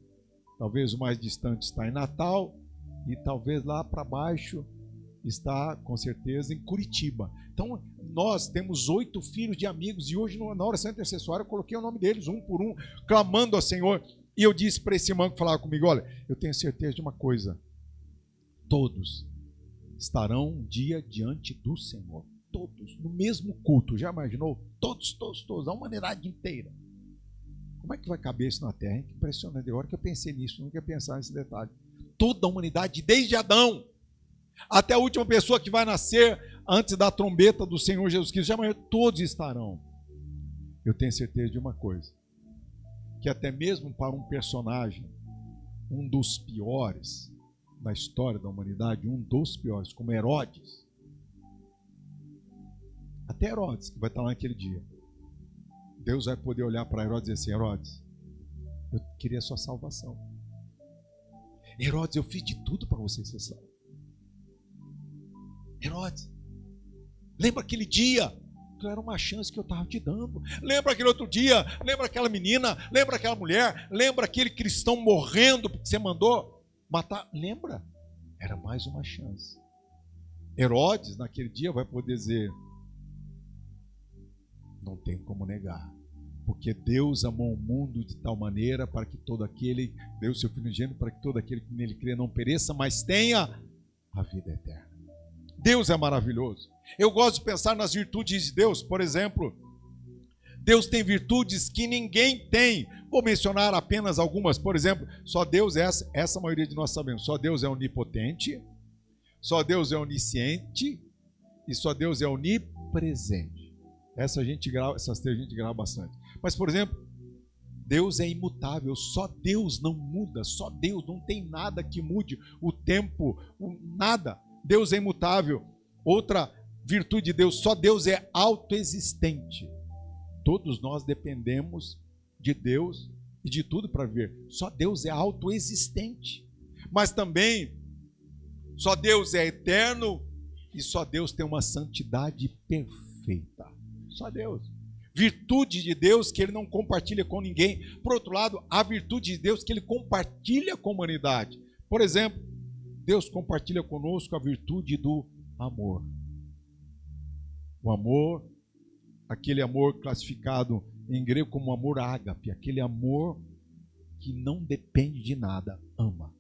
talvez o mais distante está em Natal, e talvez lá para baixo está, com certeza, em Curitiba. Então, nós temos 8 filhos de amigos, e hoje na oração intercessória eu coloquei o nome deles, um por um, clamando ao Senhor, e eu disse para esse irmão que falava comigo, olha, eu tenho certeza de uma coisa, todos estarão um dia diante do Senhor, todos, no mesmo culto, já imaginou? Todos, a humanidade inteira. Como é que vai caber isso na terra? Que impressionante, agora que eu pensei nisso, nunca ia pensar nesse detalhe. Toda a humanidade, desde Adão até a última pessoa que vai nascer antes da trombeta do Senhor Jesus Cristo, já imaginou? Todos estarão. Eu tenho certeza de uma coisa, que até mesmo para um personagem, um dos piores da história da humanidade, um dos piores, como Herodes, até Herodes, que vai estar lá naquele dia, Deus vai poder olhar para Herodes e dizer assim, Herodes, eu queria a sua salvação. Herodes, eu fiz de tudo para você ser salvo. Herodes, lembra aquele dia? Era uma chance que eu estava te dando. Lembra aquele outro dia? Lembra aquela menina? Lembra aquela mulher? Lembra aquele cristão morrendo porque você mandou matar? Lembra? Era mais uma chance. Herodes, naquele dia, vai poder dizer, não tem como negar, porque Deus amou o mundo de tal maneira para que todo aquele, deu seu Filho unigênito para que todo aquele que nele crê não pereça, mas tenha a vida eterna. Deus é maravilhoso. Eu gosto de pensar nas virtudes de Deus. Por exemplo, Deus tem virtudes que ninguém tem. Vou mencionar apenas algumas. Por exemplo, só Deus é essa a maioria de nós sabemos. Só Deus é onipotente, só Deus é onisciente e só Deus é onipresente. Essas três a gente grava bastante. Mas, por exemplo, Deus é imutável, só Deus não muda, só Deus, não tem nada que mude o tempo, nada. Deus é imutável. Outra virtude de Deus, só Deus é autoexistente. Todos nós dependemos de Deus e de tudo para viver. Só Deus é autoexistente. Mas também, só Deus é eterno e só Deus tem uma santidade perfeita. Só Deus. Virtude de Deus que Ele não compartilha com ninguém. Por outro lado, a virtude de Deus que Ele compartilha com a humanidade. Por exemplo, Deus compartilha conosco a virtude do amor. O amor, aquele amor classificado em grego como amor ágape, aquele amor que não depende de nada, ama.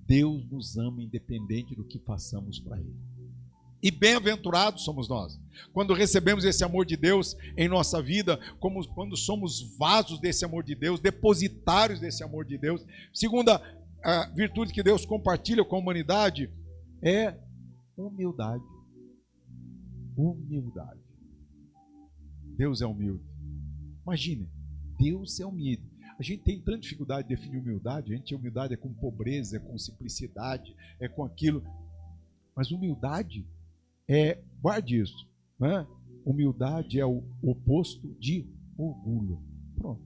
Deus nos ama independente do que façamos para Ele. E bem-aventurados somos nós, quando recebemos esse amor de Deus em nossa vida, como quando somos vasos desse amor de Deus, depositários desse amor de Deus. Segunda a virtude que Deus compartilha com a humanidade é humildade. Humildade. Deus é humilde. Imagine, Deus é humilde. A gente tem tanta dificuldade de definir humildade. Humildade é com pobreza, é com simplicidade, é com aquilo. Mas humildade guarde isso, né? Humildade é o oposto de orgulho. Pronto.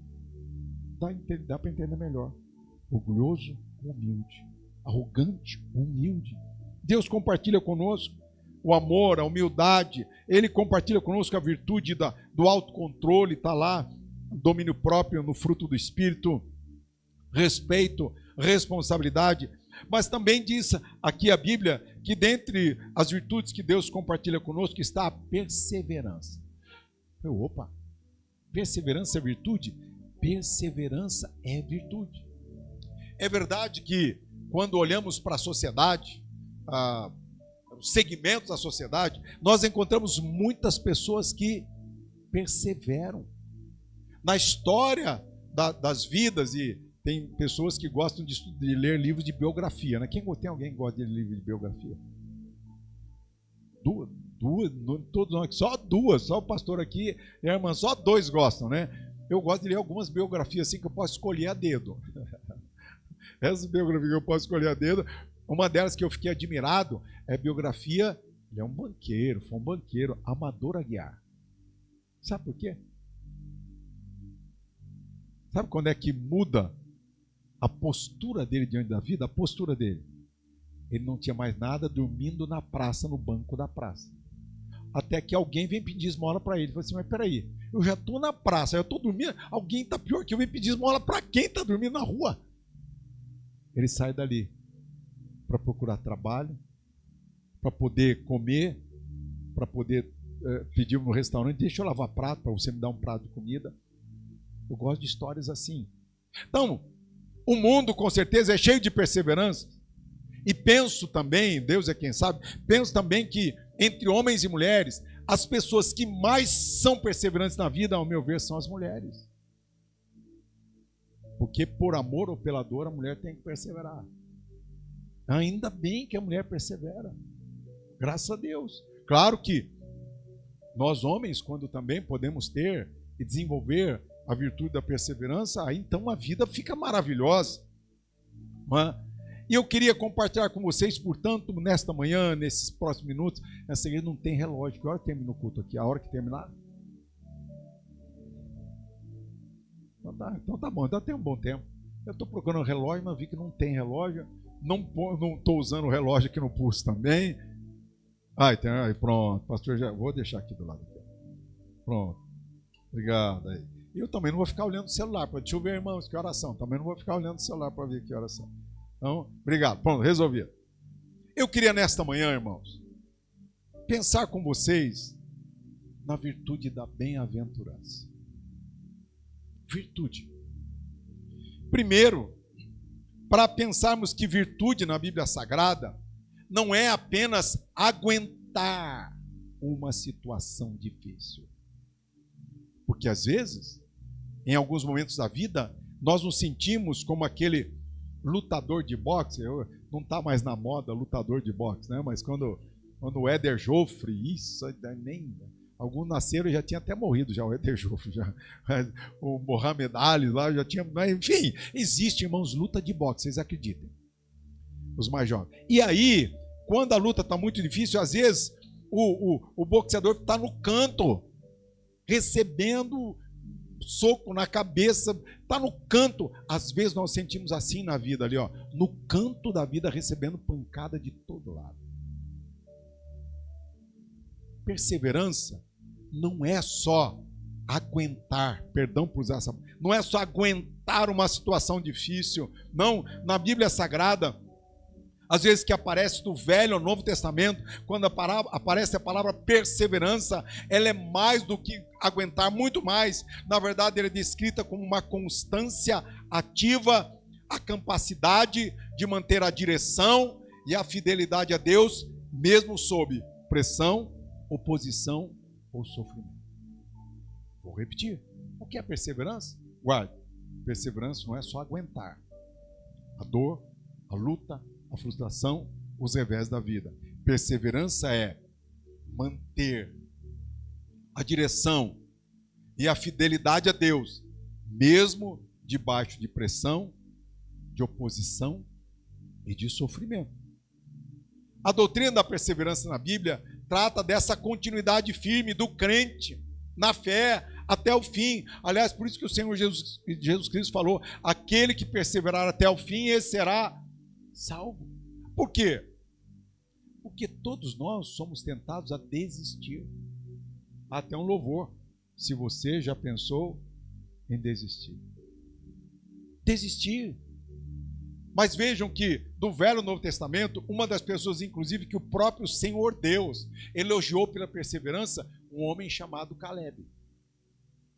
Dá para entender melhor. Orgulhoso, humilde. Arrogante, humilde. Deus compartilha conosco o amor, a humildade. Ele compartilha conosco a virtude do autocontrole, está lá, domínio próprio no fruto do Espírito, respeito, responsabilidade. Mas também diz aqui a Bíblia que dentre as virtudes que Deus compartilha conosco está a perseverança. Opa, perseverança é virtude? Perseverança é virtude. É verdade que quando olhamos para a sociedade, os segmentos da sociedade, nós encontramos muitas pessoas que perseveram. Na história das vidas, e tem pessoas que gostam de ler livros de biografia, né? Tem alguém que gosta de ler livro de biografia? Duas, todos nós, só duas, só o pastor aqui e a irmã, só 2 gostam, né? Eu gosto de ler algumas biografias assim que eu posso escolher a dedo. Essas biografias que eu posso escolher a dedo, uma delas que eu fiquei admirado é a biografia, ele é um banqueiro, foi um banqueiro, Amador Aguiar. Sabe por quê? Sabe quando é que muda a postura dele diante da vida? A postura dele. Ele não tinha mais nada, dormindo na praça, no banco da praça. Até que alguém vem pedir esmola para ele. Ele falou assim, mas peraí, eu já estou na praça, eu estou dormindo, alguém está pior que eu, vem pedir esmola para quem está dormindo na rua? Ele sai dali para procurar trabalho, para poder comer, para poder pedir no restaurante, deixa eu lavar prato para você me dar um prato de comida. Eu gosto de histórias assim. Então, o mundo com certeza é cheio de perseverança. E penso também, Deus é quem sabe, penso também que entre homens e mulheres, as pessoas que mais são perseverantes na vida, ao meu ver, são as mulheres. Porque por amor ou pela dor, a mulher tem que perseverar. Ainda bem que a mulher persevera. Graças a Deus. Claro que nós homens, quando também podemos ter e desenvolver a virtude da perseverança, aí então a vida fica maravilhosa. Não é? E eu queria compartilhar com vocês, portanto, nesta manhã, nesses próximos minutos, essa igreja não tem relógio. Que hora termina o culto aqui? A hora que terminar? Então tá bom, então tem um bom tempo. Eu estou procurando um relógio, mas vi que não tem relógio. Não estou usando o relógio aqui no pulso também. Aí, pronto, pastor, já vou deixar aqui do lado. Pronto, obrigado. Aí. Eu também não vou ficar olhando o celular. Deixa eu ver, irmãos, que oração. Também não vou ficar olhando o celular para ver que oração. Então, obrigado. Pronto, resolvido. Eu queria nesta manhã, irmãos, pensar com vocês na virtude da bem-aventurança. Virtude. Primeiro, para pensarmos que virtude na Bíblia Sagrada não é apenas aguentar uma situação difícil. Porque às vezes, em alguns momentos da vida, nós nos sentimos como aquele lutador de boxe. Não está mais na moda lutador de boxe, né? Mas quando o Éder Joffre, isso nem... Alguns nasceram e já tinha até morrido, já o Éder Joffre, já. O Mohamed Ali lá já tinha... Enfim, existe, irmãos, luta de boxe, vocês acreditem. Os mais jovens. E aí, quando a luta está muito difícil, às vezes o boxeador está no canto, recebendo soco na cabeça, está no canto. Às vezes nós sentimos assim na vida ali, ó, no canto da vida, recebendo pancada de todo lado. Perseverança não é só aguentar, perdão por usar essa, não é só aguentar uma situação difícil. Não, na Bíblia Sagrada, às vezes que aparece no Velho ou Novo Testamento, quando aparece a palavra perseverança, ela é mais do que aguentar, muito mais. Na verdade, ela é descrita como uma constância ativa, a capacidade de manter a direção e a fidelidade a Deus, mesmo sob pressão, oposição ou sofrimento. Vou repetir. O que é perseverança? Guarde. Perseverança não é só aguentar a dor, a luta, a frustração, os revés da vida. Perseverança é manter a direção e a fidelidade a Deus, mesmo debaixo de pressão, de oposição e de sofrimento. A doutrina da perseverança na Bíblia trata dessa continuidade firme do crente na fé até o fim. Aliás, por isso que o Senhor Jesus Cristo falou: aquele que perseverar até o fim, esse será salvo. Por quê? Porque todos nós somos tentados a desistir. Até um louvor. Se você já pensou em desistir. Desistir. Mas vejam que do Velho e Novo Testamento, uma das pessoas, inclusive, que o próprio Senhor Deus elogiou pela perseverança, um homem chamado Caleb.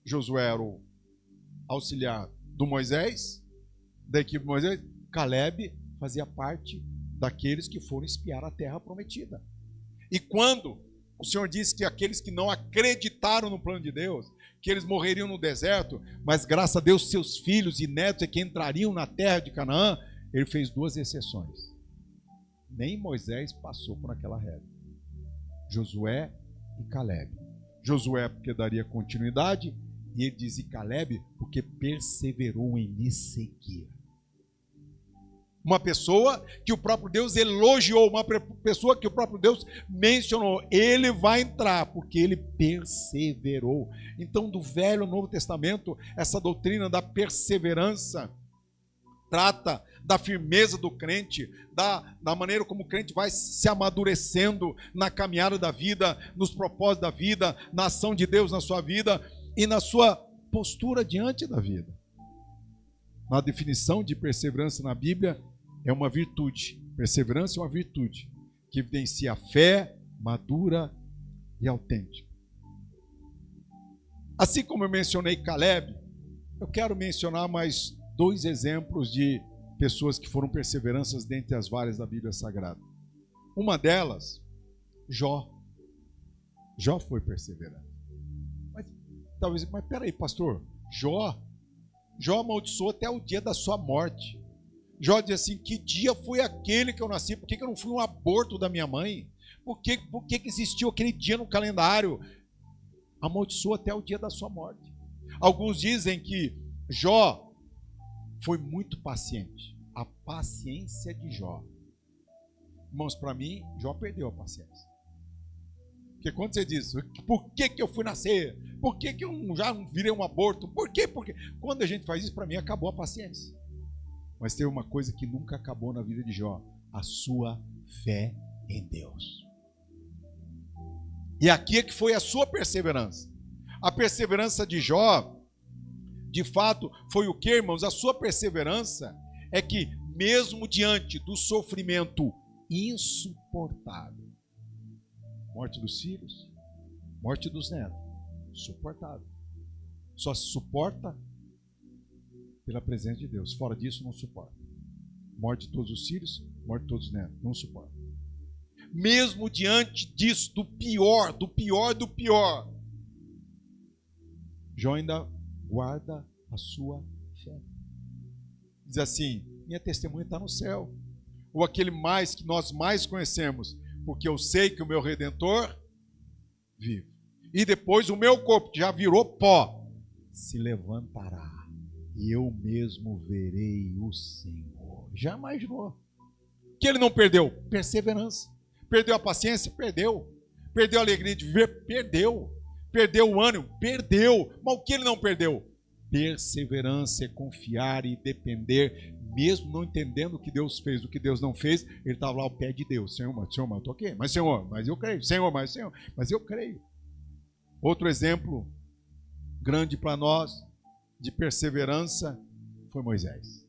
Josué era o auxiliar do Moisés, da equipe de Moisés. Caleb fazia parte daqueles que foram espiar a terra prometida. E quando o Senhor disse que aqueles que não acreditaram no plano de Deus, que eles morreriam no deserto, mas graças a Deus seus filhos e netos é que entrariam na terra de Canaã, ele fez duas exceções. Nem Moisés passou por aquela regra. Josué e Caleb. Josué porque daria continuidade, e ele diz, e Caleb porque perseverou em me seguir. Uma pessoa que o próprio Deus elogiou, uma pessoa que o próprio Deus mencionou. Ele vai entrar, porque ele perseverou. Então, do Velho ao Novo Testamento, essa doutrina da perseverança trata da firmeza do crente, da maneira como o crente vai se amadurecendo na caminhada da vida, nos propósitos da vida, na ação de Deus na sua vida e na sua postura diante da vida. Na definição de perseverança na Bíblia, é uma virtude. Perseverança é uma virtude que evidencia a fé madura e autêntica. Assim como eu mencionei Caleb, eu quero mencionar mais 2 exemplos de pessoas que foram perseveranças dentre as várias da Bíblia Sagrada. Uma delas, Jó. Jó foi perseverante. Mas peraí, pastor, Jó amaldiçoou até o dia da sua morte. Jó diz assim: que dia foi aquele que eu nasci? Por que eu não fui um aborto da minha mãe? Por que existiu aquele dia no calendário? Amaldiçoou até o dia da sua morte. Alguns dizem que Jó foi muito paciente. A paciência de Jó. Irmãos, para mim, Jó perdeu a paciência. Porque quando você diz, por que eu fui nascer? Por que eu já virei um aborto? Por quê? Porque quando a gente faz isso, para mim, acabou a paciência. Mas tem uma coisa que nunca acabou na vida de Jó: a sua fé em Deus. E aqui é que foi a sua perseverança. A perseverança de Jó, de fato, foi o que, irmãos? A sua perseverança é que, mesmo diante do sofrimento insuportável, morte dos filhos, morte dos netos, suportável. Só se suporta pela presença de Deus. Fora disso, não suporta. Morte de todos os filhos, morte de todos os netos, não suporta. Mesmo diante disso, do pior, Jó ainda guarda a sua fé. Diz assim: minha testemunha está no céu. Ou aquele mais que nós mais conhecemos, porque eu sei que o meu Redentor vive. E depois o meu corpo, que já virou pó, se levantará. E eu mesmo verei o Senhor. Já imaginou? Que ele não perdeu? Perseverança. Perdeu a paciência? Perdeu. Perdeu a alegria de viver? Perdeu. Perdeu o ânimo? Perdeu. Mas o que ele não perdeu? Perseverança é confiar e depender, mesmo não entendendo o que Deus fez, o que Deus não fez. Ele estava lá ao pé de Deus: Senhor, mas eu estou aqui. Mas Senhor, mas eu creio. Senhor, mas eu creio. Outro exemplo grande para nós de perseverança foi Moisés.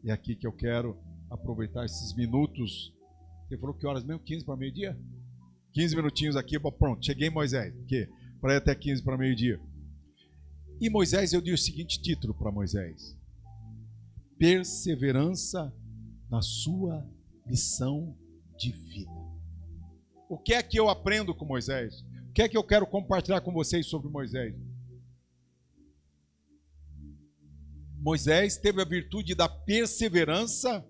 E é aqui que eu quero aproveitar esses minutos. Você falou que horas mesmo? 15 para meio-dia? 15 minutinhos aqui, pronto, cheguei em Moisés. Porque para ir até 15 para meio-dia. E Moisés, eu dei o seguinte título para Moisés: perseverança na sua missão de vida. O que é que eu aprendo com Moisés? O que é que eu quero compartilhar com vocês sobre Moisés? Moisés teve a virtude da perseverança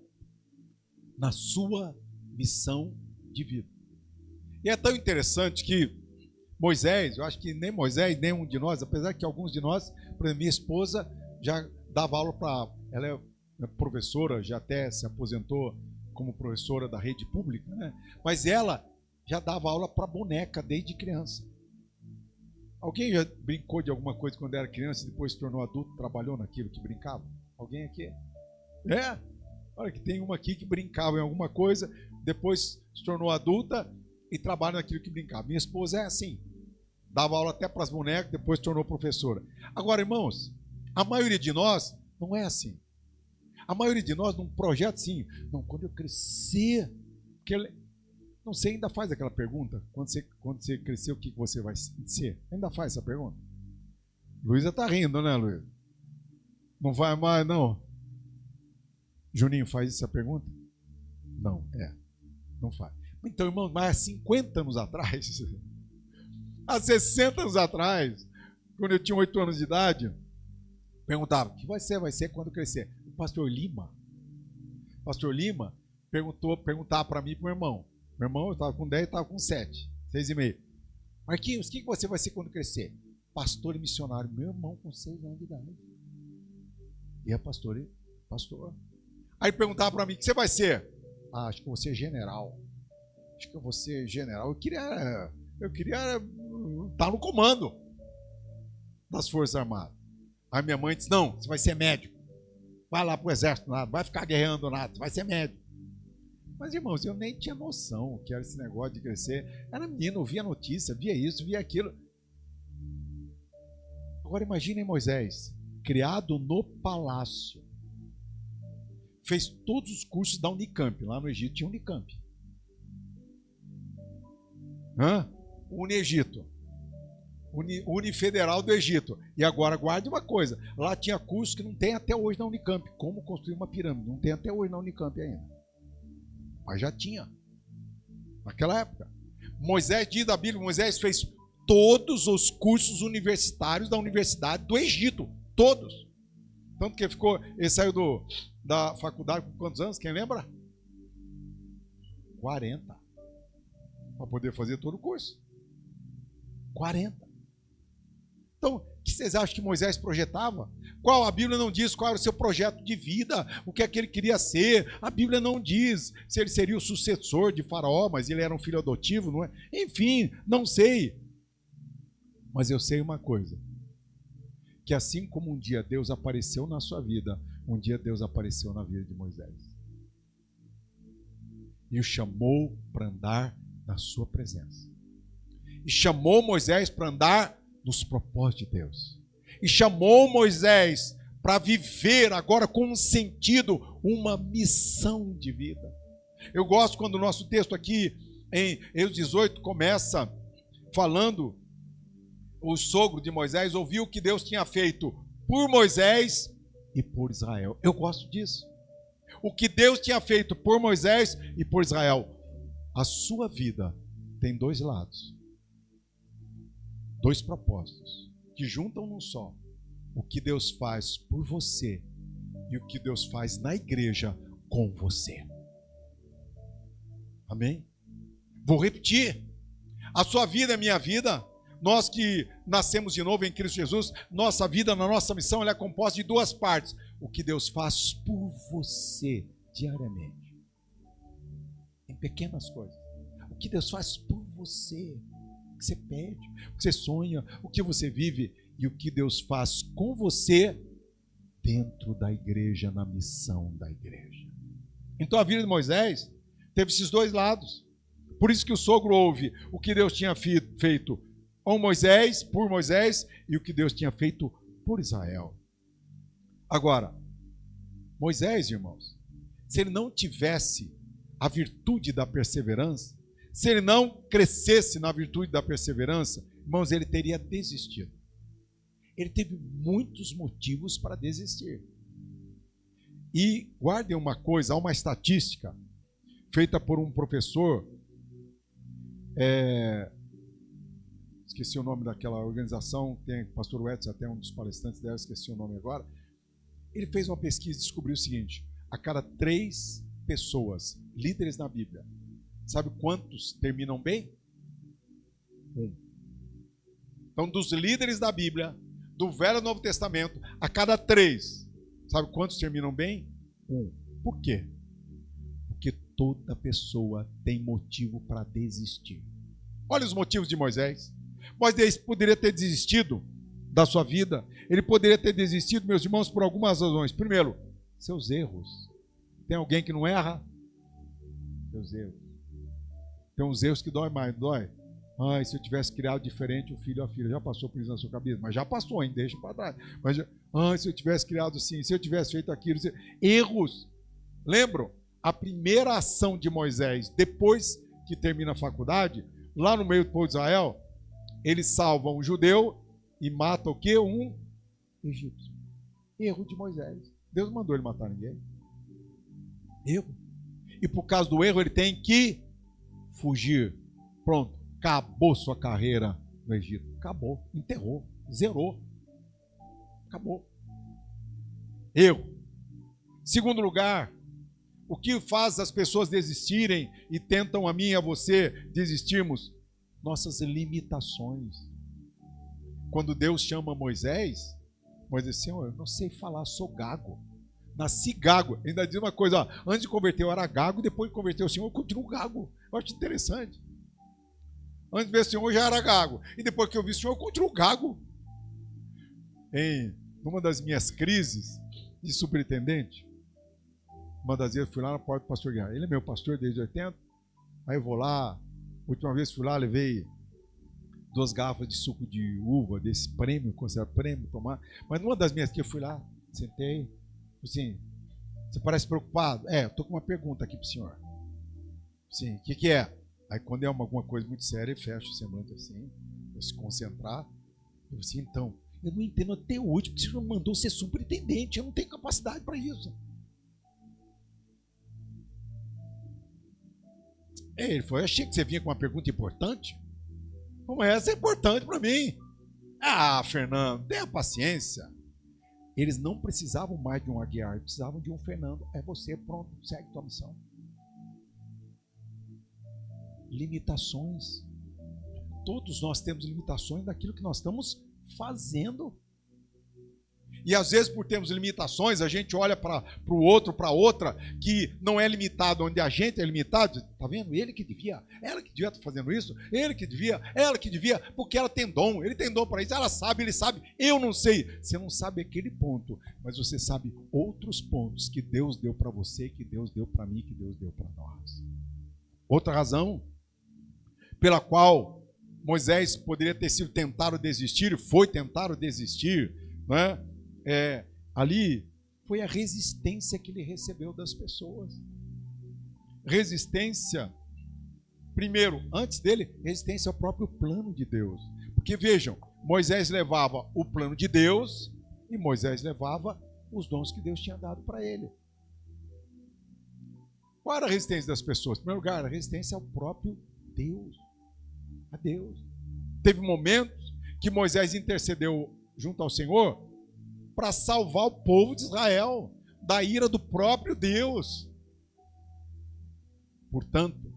na sua missão de vida. E é tão interessante que Moisés, eu acho que nem Moisés, nenhum de nós, apesar que alguns de nós, por exemplo, minha esposa já dava aula para... Ela é professora, já até se aposentou como professora da rede pública, né? Mas ela já dava aula para boneca desde criança. Alguém já brincou de alguma coisa quando era criança e depois se tornou adulto, trabalhou naquilo que brincava? Alguém aqui? É? Olha que tem uma aqui que brincava em alguma coisa, depois se tornou adulta e trabalha naquilo que brincava. Minha esposa é assim. Dava aula até para as bonecas, depois se tornou professora. Agora, irmãos, a maioria de nós não é assim. A maioria de nós não projeta assim: não, quando eu crescer, não sei, ainda faz aquela pergunta: quando você crescer, o que você vai ser? Ainda faz essa pergunta? Luísa está rindo, né, Luísa? Não vai mais, não? Juninho faz essa pergunta? Não, não faz. Então, irmão, mas há 50 anos atrás, há 60 anos atrás, quando eu tinha 8 anos de idade, perguntava: o que vai ser? Vai ser quando crescer. O pastor Lima perguntava para mim e para o meu irmão. Meu irmão, eu estava com 10, eu estava com 7, 6,5. Marquinhos, o que você vai ser quando crescer? Pastor e missionário. Meu irmão com 6 anos de idade. E é pastor. Aí perguntava para mim, o que você vai ser? Ah, acho que eu vou ser general. Acho que eu vou ser general. Eu queria estar no comando das Forças Armadas. Aí minha mãe disse, não, você vai ser médico. Vai lá pro exército, nada, vai ficar guerreando nada, vai ser médico. Mas, irmãos, eu nem tinha noção que era esse negócio de crescer. Era menino, via notícia, via isso, via aquilo. Agora imaginem Moisés, criado no palácio. Fez todos os cursos da Unicamp. Lá no Egito tinha Unicamp. Uni-Egito. Unifederal do Egito. E agora guarde uma coisa. Lá tinha curso que não tem até hoje na Unicamp. Como construir uma pirâmide. Não tem até hoje na Unicamp ainda. Mas já tinha. Naquela época. Moisés, diz da Bíblia, Moisés fez todos os cursos universitários da Universidade do Egito. Todos. Tanto que ele saiu da faculdade com quantos anos? Quem lembra? 40. Para poder fazer todo o curso. 40. Então, o que vocês acham que Moisés projetava? A Bíblia não diz qual era o seu projeto de vida, o que é que ele queria ser. A Bíblia não diz se ele seria o sucessor de Faraó, mas ele era um filho adotivo, não é? Enfim, não sei. Mas eu sei uma coisa. Que assim como um dia Deus apareceu na sua vida, um dia Deus apareceu na vida de Moisés. E o chamou para andar na sua presença. E chamou Moisés para andar nos propósitos de Deus. E chamou Moisés para viver agora com um sentido, uma missão de vida. Eu gosto quando o nosso texto aqui em Êxodo 18 começa falando, o sogro de Moisés ouviu o que Deus tinha feito por Moisés e por Israel. Eu gosto disso. O que Deus tinha feito por Moisés e por Israel. A sua vida tem dois lados. Dois propósitos que juntam num só. O que Deus faz por você e o que Deus faz na igreja com você. Amém? Vou repetir. A sua vida é minha vida. Nós que nascemos de novo em Cristo Jesus, nossa vida, na nossa missão, ela é composta de duas partes. O que Deus faz por você diariamente. Em pequenas coisas. O que Deus faz por você. O que você pede, o que você sonha, o que você vive. E o que Deus faz com você dentro da igreja, na missão da igreja. Então a vida de Moisés teve esses dois lados. Por isso que o sogro ouve o que Deus tinha feito com Moisés, por Moisés, e o que Deus tinha feito por Israel. Agora, Moisés, irmãos, se ele não tivesse a virtude da perseverança, se ele não crescesse na virtude da perseverança, irmãos, ele teria desistido. Ele teve muitos motivos para desistir. E guardem uma coisa, há uma estatística feita por um professor, esqueci o nome daquela organização, tem o pastor Edson, até um dos palestrantes dela, esqueci o nome agora. Ele fez uma pesquisa e descobriu o seguinte: a cada 3 pessoas, líderes na Bíblia, sabe quantos terminam bem? 1. Então, dos líderes da Bíblia, do Velho e Novo Testamento, a cada 3, sabe quantos terminam bem? 1. Por quê? Porque toda pessoa tem motivo para desistir. Olha os motivos de Moisés. Moisés poderia ter desistido da sua vida. Ele poderia ter desistido, meus irmãos, por algumas razões. Primeiro, seus erros. Tem alguém que não erra? Seus erros. Tem uns erros que dói mais, não dói? Ai, se eu tivesse criado diferente o filho ou a filha. Já passou por isso na sua cabeça? Mas já passou, hein? Deixa para trás. Mas, se eu tivesse criado assim, se eu tivesse feito aquilo. Erros. Lembram? A primeira ação de Moisés, depois que termina a faculdade, lá no meio do povo de Israel, ele salva um judeu e mata o quê? Um egípcio. Erro de Moisés. Deus não mandou ele matar ninguém. Erro. E por causa do erro ele tem que fugir. Pronto. Acabou sua carreira no Egito. Acabou. Enterrou. Zerou. Acabou. Erro. Segundo lugar, o que faz as pessoas desistirem e tentam a mim e a você desistirmos? Nossas limitações. Quando Deus chama Moisés, Moisés disse: Senhor, eu não sei falar, sou gago. nasci gago. Ainda diz uma coisa, ó, antes de converter eu era gago, depois de converter o Senhor eu continuo gago. Eu acho interessante. Antes de ver o Senhor eu já era gago. E depois que eu vi o Senhor eu continuo gago. Em uma das minhas crises de superintendente, uma das vezes eu fui lá na porta do pastor Guerra. Ele é meu pastor desde 80. Aí eu vou lá. Última vez fui lá, levei 2 garrafas de suco de uva, desse prêmio, considera prêmio, tomar. Mas numa das minhas que eu fui lá, sentei, assim, você parece preocupado? Eu tô com uma pergunta aqui pro senhor. Sim, o que é? Aí quando é alguma coisa muito séria, ele fecha o semblante assim, para se concentrar. Eu assim, então, eu não entendo até hoje, porque o senhor mandou ser superintendente, eu não tenho capacidade para isso. Ele falou, eu achei que você vinha com uma pergunta importante. Como essa é importante para mim. Ah, Fernando, tenha paciência. Eles não precisavam mais de um Aguiar, precisavam de um Fernando. É você, pronto, segue tua missão. Limitações. Todos nós temos limitações daquilo que nós estamos fazendo. E às vezes, por termos limitações, a gente olha para o outro, para outra, que não é limitado onde a gente é limitado. Está vendo? Ele que devia, ela que devia estar fazendo isso, ele que devia, ela que devia, porque ela tem dom, ele tem dom para isso, ela sabe, ele sabe, eu não sei. Você não sabe aquele ponto, mas você sabe outros pontos que Deus deu para você, que Deus deu para mim, que Deus deu para nós. Outra razão pela qual Moisés poderia ter sido tentado desistir, foi tentado desistir, não é? Ali foi a resistência que ele recebeu das pessoas. Resistência, primeiro, antes dele, resistência ao próprio plano de Deus. Porque vejam, Moisés levava o plano de Deus e Moisés levava os dons que Deus tinha dado para ele. Qual era a resistência das pessoas? Em primeiro lugar, a resistência ao próprio Deus. A Deus. Teve momentos que Moisés intercedeu junto ao Senhor para salvar o povo de Israel da ira do próprio Deus. Portanto,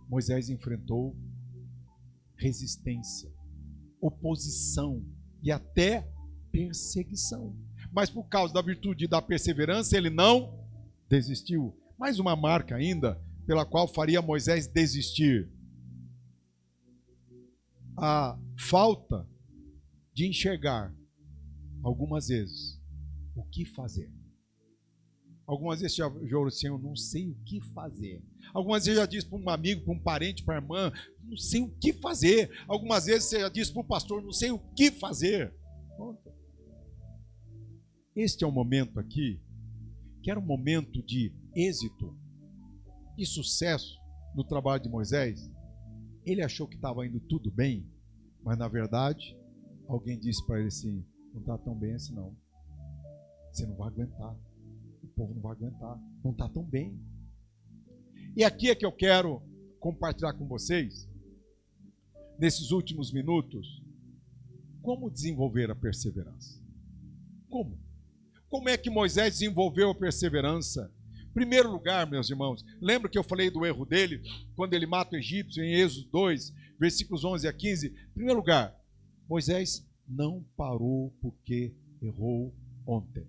Moisés enfrentou resistência, oposição e até perseguição. Mas por causa da virtude e da perseverança, ele não desistiu. Mais uma marca ainda pela qual faria Moisés desistir: a falta de enxergar algumas vezes o que fazer. Algumas vezes você já orou assim, eu não sei o que fazer. Algumas vezes você já disse para um amigo, para um parente, para a irmã, não sei o que fazer. Algumas vezes você já disse para o pastor, não sei o que fazer. Pronto. Este é um momento aqui, que era um momento de êxito e sucesso no trabalho de Moisés. Ele achou que estava indo tudo bem, mas na verdade, alguém disse para ele assim, não está tão bem assim não. Você não vai aguentar. O povo não vai aguentar. Não está tão bem. E aqui é que eu quero compartilhar com vocês, nesses últimos minutos, como desenvolver a perseverança. Como? Como é que Moisés desenvolveu a perseverança? Em primeiro lugar, meus irmãos, lembra que eu falei do erro dele, quando ele mata o egípcio em Êxodo 2, versículos 11 a 15? Em primeiro lugar, Moisés não parou porque errou ontem.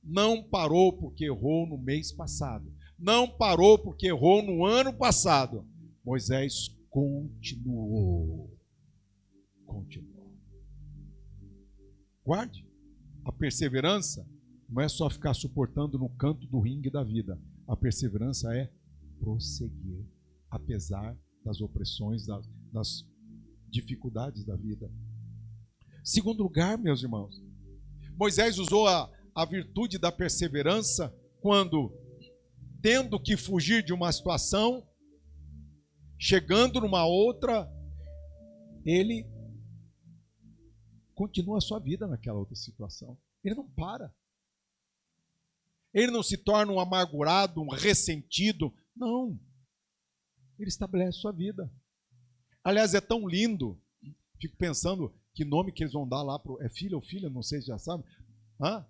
Não parou porque errou no mês passado. Não parou porque errou no ano passado. Moisés continuou. Continuou. Guarde. A perseverança não é só ficar suportando no canto do ringue da vida. A perseverança é prosseguir, apesar das opressões, das dificuldades da vida. Segundo lugar, meus irmãos, Moisés usou a virtude da perseverança quando, tendo que fugir de uma situação, chegando numa outra, ele continua a sua vida naquela outra situação. Ele não para. Ele não se torna um amargurado, um ressentido. Não. Ele estabelece sua vida. Aliás, é tão lindo. Fico pensando que nome que eles vão dar lá pro... É filho ou filha? Não sei se já sabe. Hã?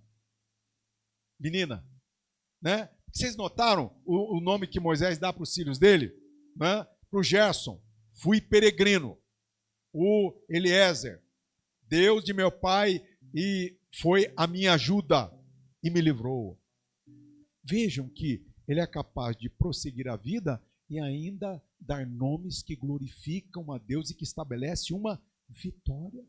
Menina. Né? Vocês notaram o nome que Moisés dá para os filhos dele? Né? Para o Gerson. Fui peregrino. O Eliezer. Deus de meu pai e foi a minha ajuda e me livrou. Vejam que ele é capaz de prosseguir a vida e ainda dar nomes que glorificam a Deus e que estabelece uma vitória.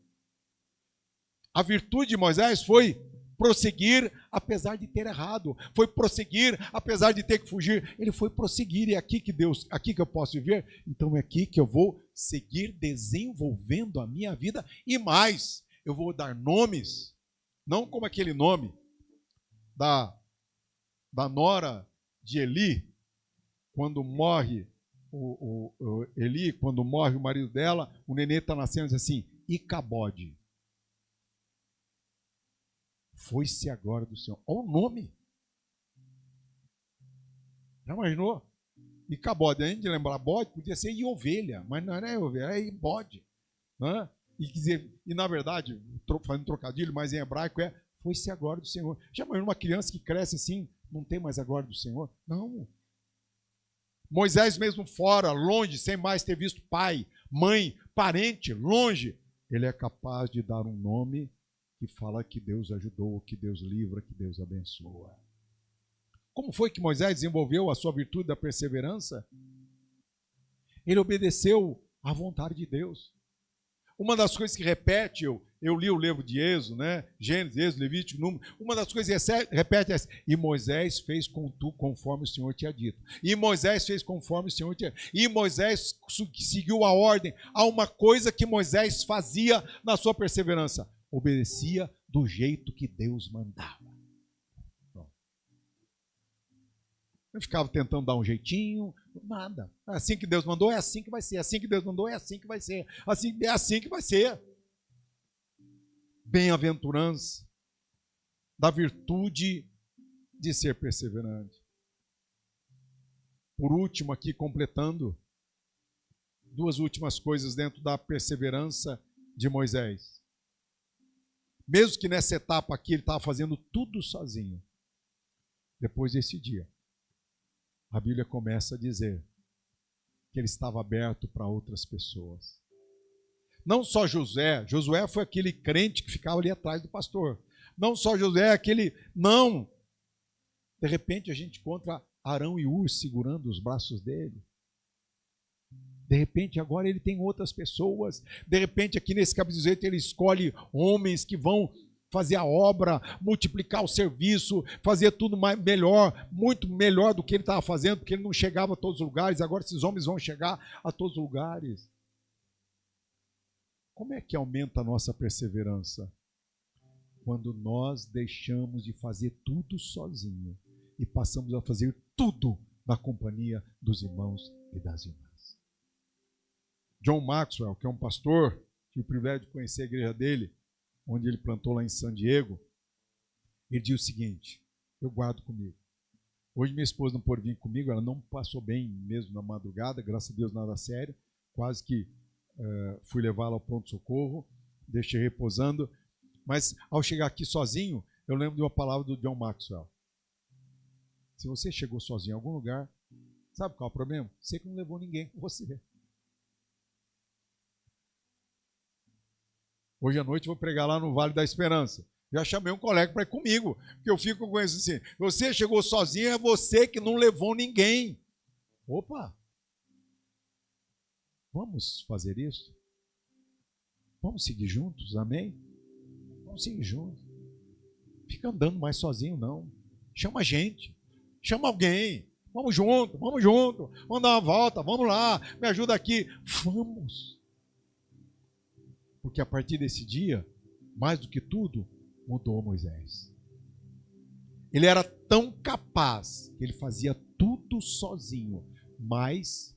A virtude de Moisés foi prosseguir apesar de ter errado, foi prosseguir apesar de ter que fugir. Ele foi prosseguir, e é aqui que Deus, aqui que eu posso viver, então é aqui que eu vou seguir desenvolvendo a minha vida, e mais, eu vou dar nomes, não como aquele nome da nora de Eli, quando morre Eli, quando morre o marido dela, o nenê está nascendo, diz assim, Icabode. Foi-se agora do Senhor. Olha o nome. Já imaginou? Icabode, além de lembrar bode, podia ser e ovelha, mas não era ovelha, é bode. Né? E na verdade, fazendo trocadilho, mas em hebraico é foi-se agora do Senhor. Já imaginou uma criança que cresce assim, não tem mais agora do Senhor? Não. Moisés mesmo fora, longe, sem mais ter visto pai, mãe, parente, longe, ele é capaz de dar um nome que fala que Deus ajudou, que Deus livra, que Deus abençoa. Como foi que Moisés desenvolveu a sua virtude da perseverança? Ele obedeceu à vontade de Deus. Uma das coisas que repete, eu li o livro de Êxodo, né? Gênesis, Êxodo, Levítico, Número. Uma das coisas que repete é essa. E Moisés fez conforme o Senhor tinha dito. E Moisés fez conforme o Senhor tinha dito. E Moisés seguiu a ordem. Há uma coisa que Moisés fazia na sua perseverança. Obedecia do jeito que Deus mandava. Não ficava tentando dar um jeitinho, nada. É assim que Deus mandou, é assim que vai ser. É assim que Deus mandou, é assim que vai ser. É assim que vai ser. Bem-aventurança da virtude de ser perseverante. Por último, aqui completando, duas últimas coisas dentro da perseverança de Moisés. Mesmo que nessa etapa aqui ele estava fazendo tudo sozinho, depois desse dia, a Bíblia começa a dizer que ele estava aberto para outras pessoas. Não só Josué foi aquele crente que ficava ali atrás do pastor. Não só Josué, aquele... Não! De repente a gente encontra Arão e Ur segurando os braços dele. De repente agora ele tem outras pessoas. De repente aqui nesse capítulo 18 ele escolhe homens que vão fazer a obra, multiplicar o serviço, fazer tudo melhor, muito melhor do que ele estava fazendo, porque ele não chegava a todos os lugares. Agora esses homens vão chegar a todos os lugares. Como é que aumenta a nossa perseverança? Quando nós deixamos de fazer tudo sozinho e passamos a fazer tudo na companhia dos irmãos e das irmãs. John Maxwell, que é um pastor, tive o privilégio de conhecer a igreja dele, onde ele plantou lá em San Diego, ele diz o seguinte, eu guardo comigo. Hoje minha esposa não pôde vir comigo, ela não passou bem mesmo na madrugada, graças a Deus nada sério, quase que fui levá-la ao pronto-socorro, deixei repousando, mas ao chegar aqui sozinho, eu lembro de uma palavra do John Maxwell. Se você chegou sozinho em algum lugar, sabe qual é o problema? Você que não levou ninguém com você. Hoje à noite eu vou pregar lá no Vale da Esperança. Já chamei um colega para ir comigo, porque eu fico com isso assim, você chegou sozinho, é você que não levou ninguém. Opa! Vamos fazer isso? Vamos seguir juntos, amém? Vamos seguir juntos. Fica andando mais sozinho, não. Chama a gente, chama alguém. Vamos junto, vamos dar uma volta, vamos lá, me ajuda aqui. Vamos. Porque a partir desse dia, mais do que tudo, mudou Moisés. Ele era tão capaz que ele fazia tudo sozinho, mas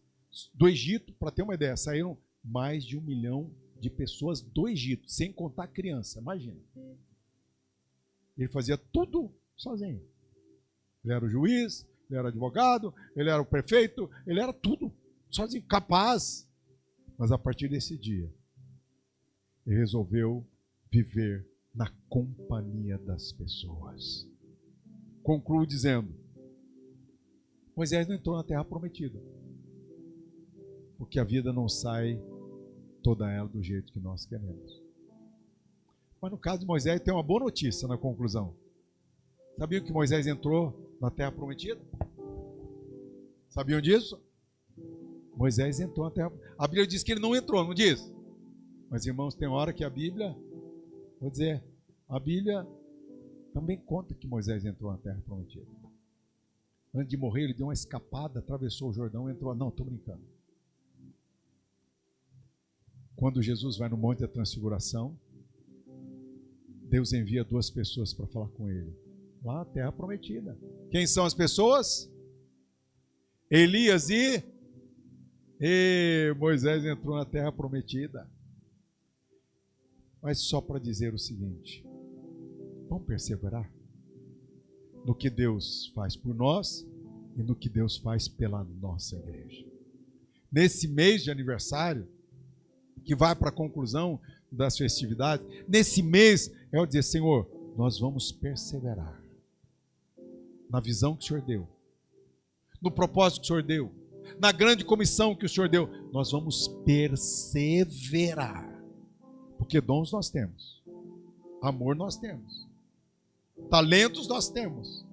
do Egito, para ter uma ideia, saíram mais de 1 milhão de pessoas do Egito, sem contar criança, imagina. Ele fazia tudo sozinho. Ele era o juiz, ele era o advogado, ele era o prefeito, ele era tudo sozinho, capaz. Mas a partir desse dia, ele resolveu viver na companhia das pessoas. Concluo dizendo, Moisés não entrou na terra prometida, porque a vida não sai toda ela do jeito que nós queremos. Mas no caso de Moisés tem uma boa notícia na conclusão. Sabiam que Moisés entrou na terra prometida? Sabiam disso? Moisés entrou na terra. A Bíblia diz que ele não entrou, não diz? Mas, irmãos, tem hora que a Bíblia, vou dizer, a Bíblia também conta que Moisés entrou na terra prometida. Antes de morrer, ele deu uma escapada, atravessou o Jordão e entrou. Não, estou brincando. Quando Jesus vai no Monte da Transfiguração, Deus envia 2 pessoas para falar com ele. Lá na terra prometida. Quem são as pessoas? Elias e Moisés entrou na terra prometida. Mas só para dizer o seguinte: vamos perseverar no que Deus faz por nós e no que Deus faz pela nossa igreja. Nesse mês de aniversário, que vai para a conclusão das festividades, nesse mês é o dizer: Senhor, nós vamos perseverar na visão que o Senhor deu, no propósito que o Senhor deu, na grande comissão que o Senhor deu. Nós vamos perseverar, porque dons nós temos, amor nós temos, talentos nós temos,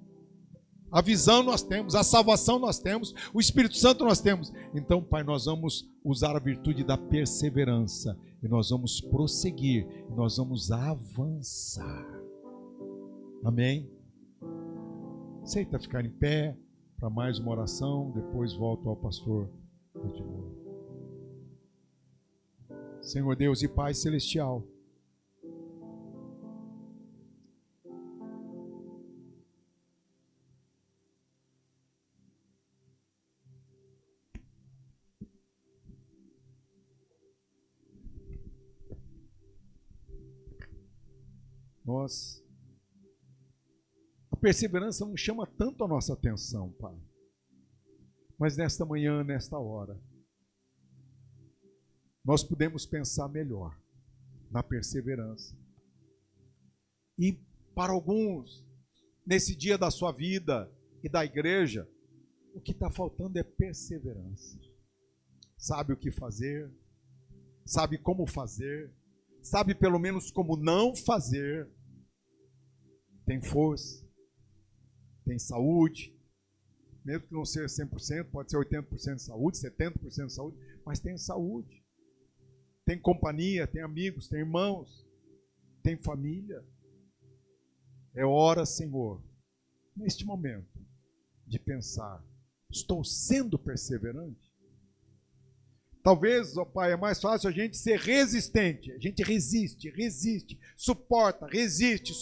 a visão nós temos, a salvação nós temos, o Espírito Santo nós temos. Então, Pai, nós vamos usar a virtude da perseverança e nós vamos prosseguir, e nós vamos avançar. Amém? Aceita ficar em pé para mais uma oração, depois volto ao pastor Edmur. Senhor Deus e Pai Celestial, a perseverança não chama tanto a nossa atenção, Pai. Mas nesta manhã, nesta hora, nós podemos pensar melhor na perseverança. E para alguns, nesse dia da sua vida e da igreja, o que está faltando é perseverança. Sabe o que fazer, sabe como fazer, sabe pelo menos como não fazer. Tem força, tem saúde, mesmo que não seja 100%, pode ser 80% de saúde, 70% de saúde, mas tem saúde, tem companhia, tem amigos, tem irmãos, tem família. É hora, Senhor, neste momento, de pensar: estou sendo perseverante? Talvez, ó Pai, é mais fácil a gente ser resistente. A gente resiste, suporta, resiste.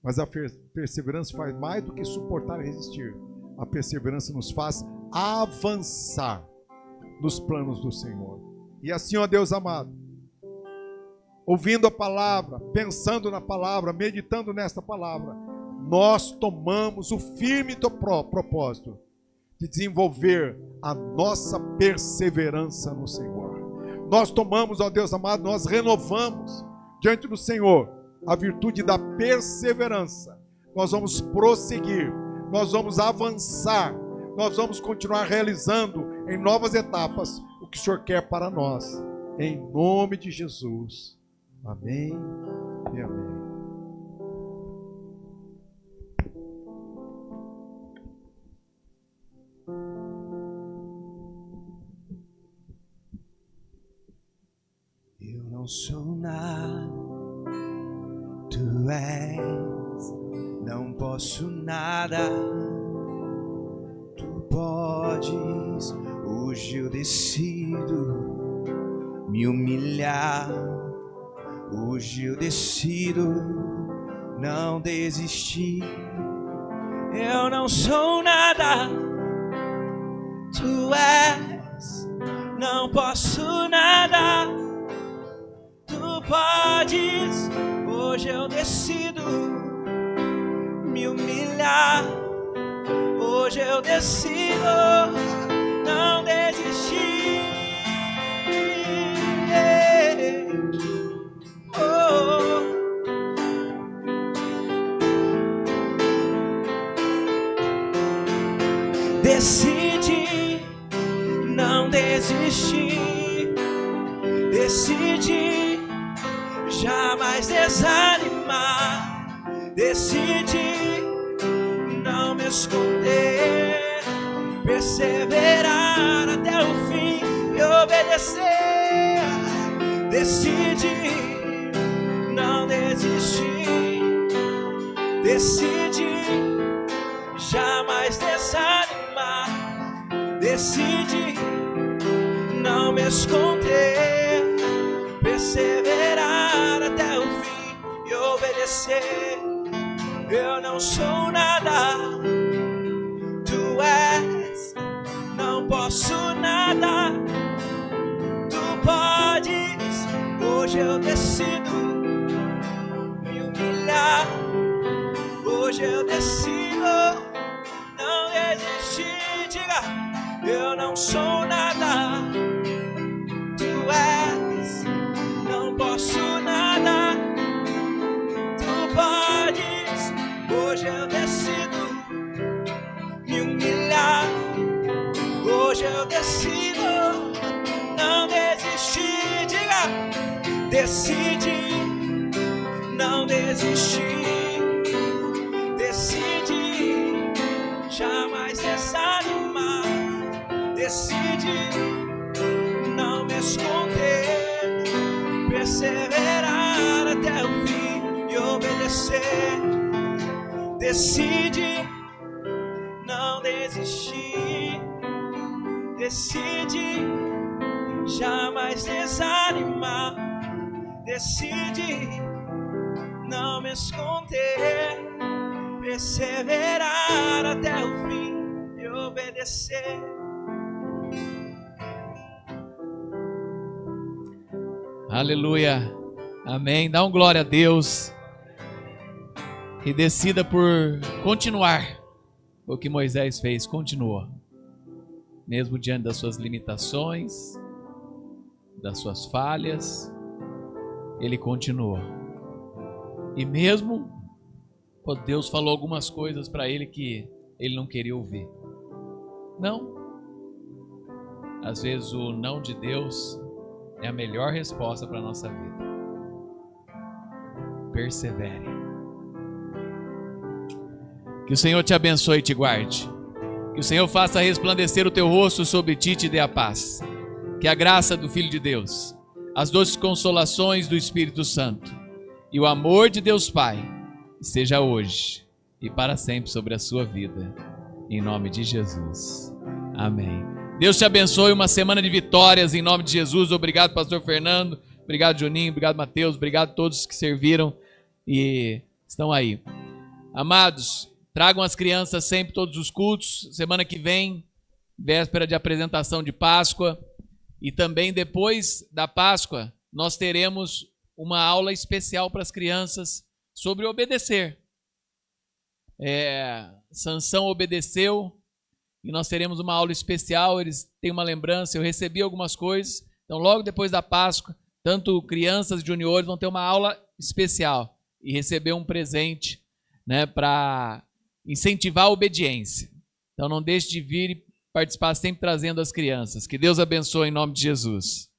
Mas a perseverança faz mais do que suportar e resistir. A perseverança nos faz avançar nos planos do Senhor. E assim, ó Deus amado, ouvindo a palavra, pensando na palavra, meditando nesta palavra, nós tomamos o firme propósito de desenvolver a nossa perseverança no Senhor. Nós tomamos, ó Deus amado, nós renovamos diante do Senhor a virtude da perseverança. Nós vamos prosseguir, nós vamos avançar, nós vamos continuar realizando em novas etapas o que o Senhor quer para nós. Em nome de Jesus. Amém e amém. Eu não sou nada, tu és, não posso nada, tu podes. Hoje eu decido me humilhar, hoje eu decido não desistir. Eu não sou nada, tu és, não posso nada, tu podes. Hoje eu decido me humilhar, hoje eu decido não desistir. Oh. Decidi não desistir, decidi jamais desanimar, decidi esconder, perseverar até o fim e obedecer. Decide não desistir, decide jamais desanimar, decide não me esconder, perseverar até o fim e obedecer. Eu não sou nada, tu és, não posso nada, tu podes. Hoje eu decido me humilhar, hoje eu decido não desistir. Diga, eu não sou nada, tu és, não posso nada, tu podes. Hoje eu decido me humilhar, hoje eu decido não desistir. Diga, decide não desistir, decide jamais desanimar, decide não me esconder, perseverar até o fim e obedecer. Decide não desistir, decide jamais desanimar, decide não me esconder, perseverar até o fim e obedecer. Aleluia, amém. Dá um glória a Deus e decida por continuar o que Moisés fez. Continuou, mesmo diante das suas limitações, das suas falhas, ele continuou. E mesmo quando Deus falou algumas coisas para ele que ele não queria ouvir, não, às vezes o não de Deus é a melhor resposta para a nossa vida. Persevere. Que o Senhor te abençoe e te guarde. Que o Senhor faça resplandecer o teu rosto sobre ti e te dê a paz. Que a graça do Filho de Deus, as doces consolações do Espírito Santo e o amor de Deus Pai esteja hoje e para sempre sobre a sua vida. Em nome de Jesus. Amém. Deus te abençoe, uma semana de vitórias em nome de Jesus. Obrigado, pastor Fernando. Obrigado, Juninho. Obrigado, Mateus. Obrigado a todos que serviram e estão aí. Amados, tragam as crianças sempre todos os cultos. Semana que vem, véspera de apresentação de Páscoa. E também depois da Páscoa, nós teremos uma aula especial para as crianças sobre obedecer. Sansão obedeceu e nós teremos uma aula especial. Eles têm uma lembrança, eu recebi algumas coisas. Então logo depois da Páscoa, tanto crianças e juniores vão ter uma aula especial e receber um presente, né, para incentivar a obediência. Então não deixe de vir e participar sempre trazendo as crianças. Que Deus abençoe em nome de Jesus.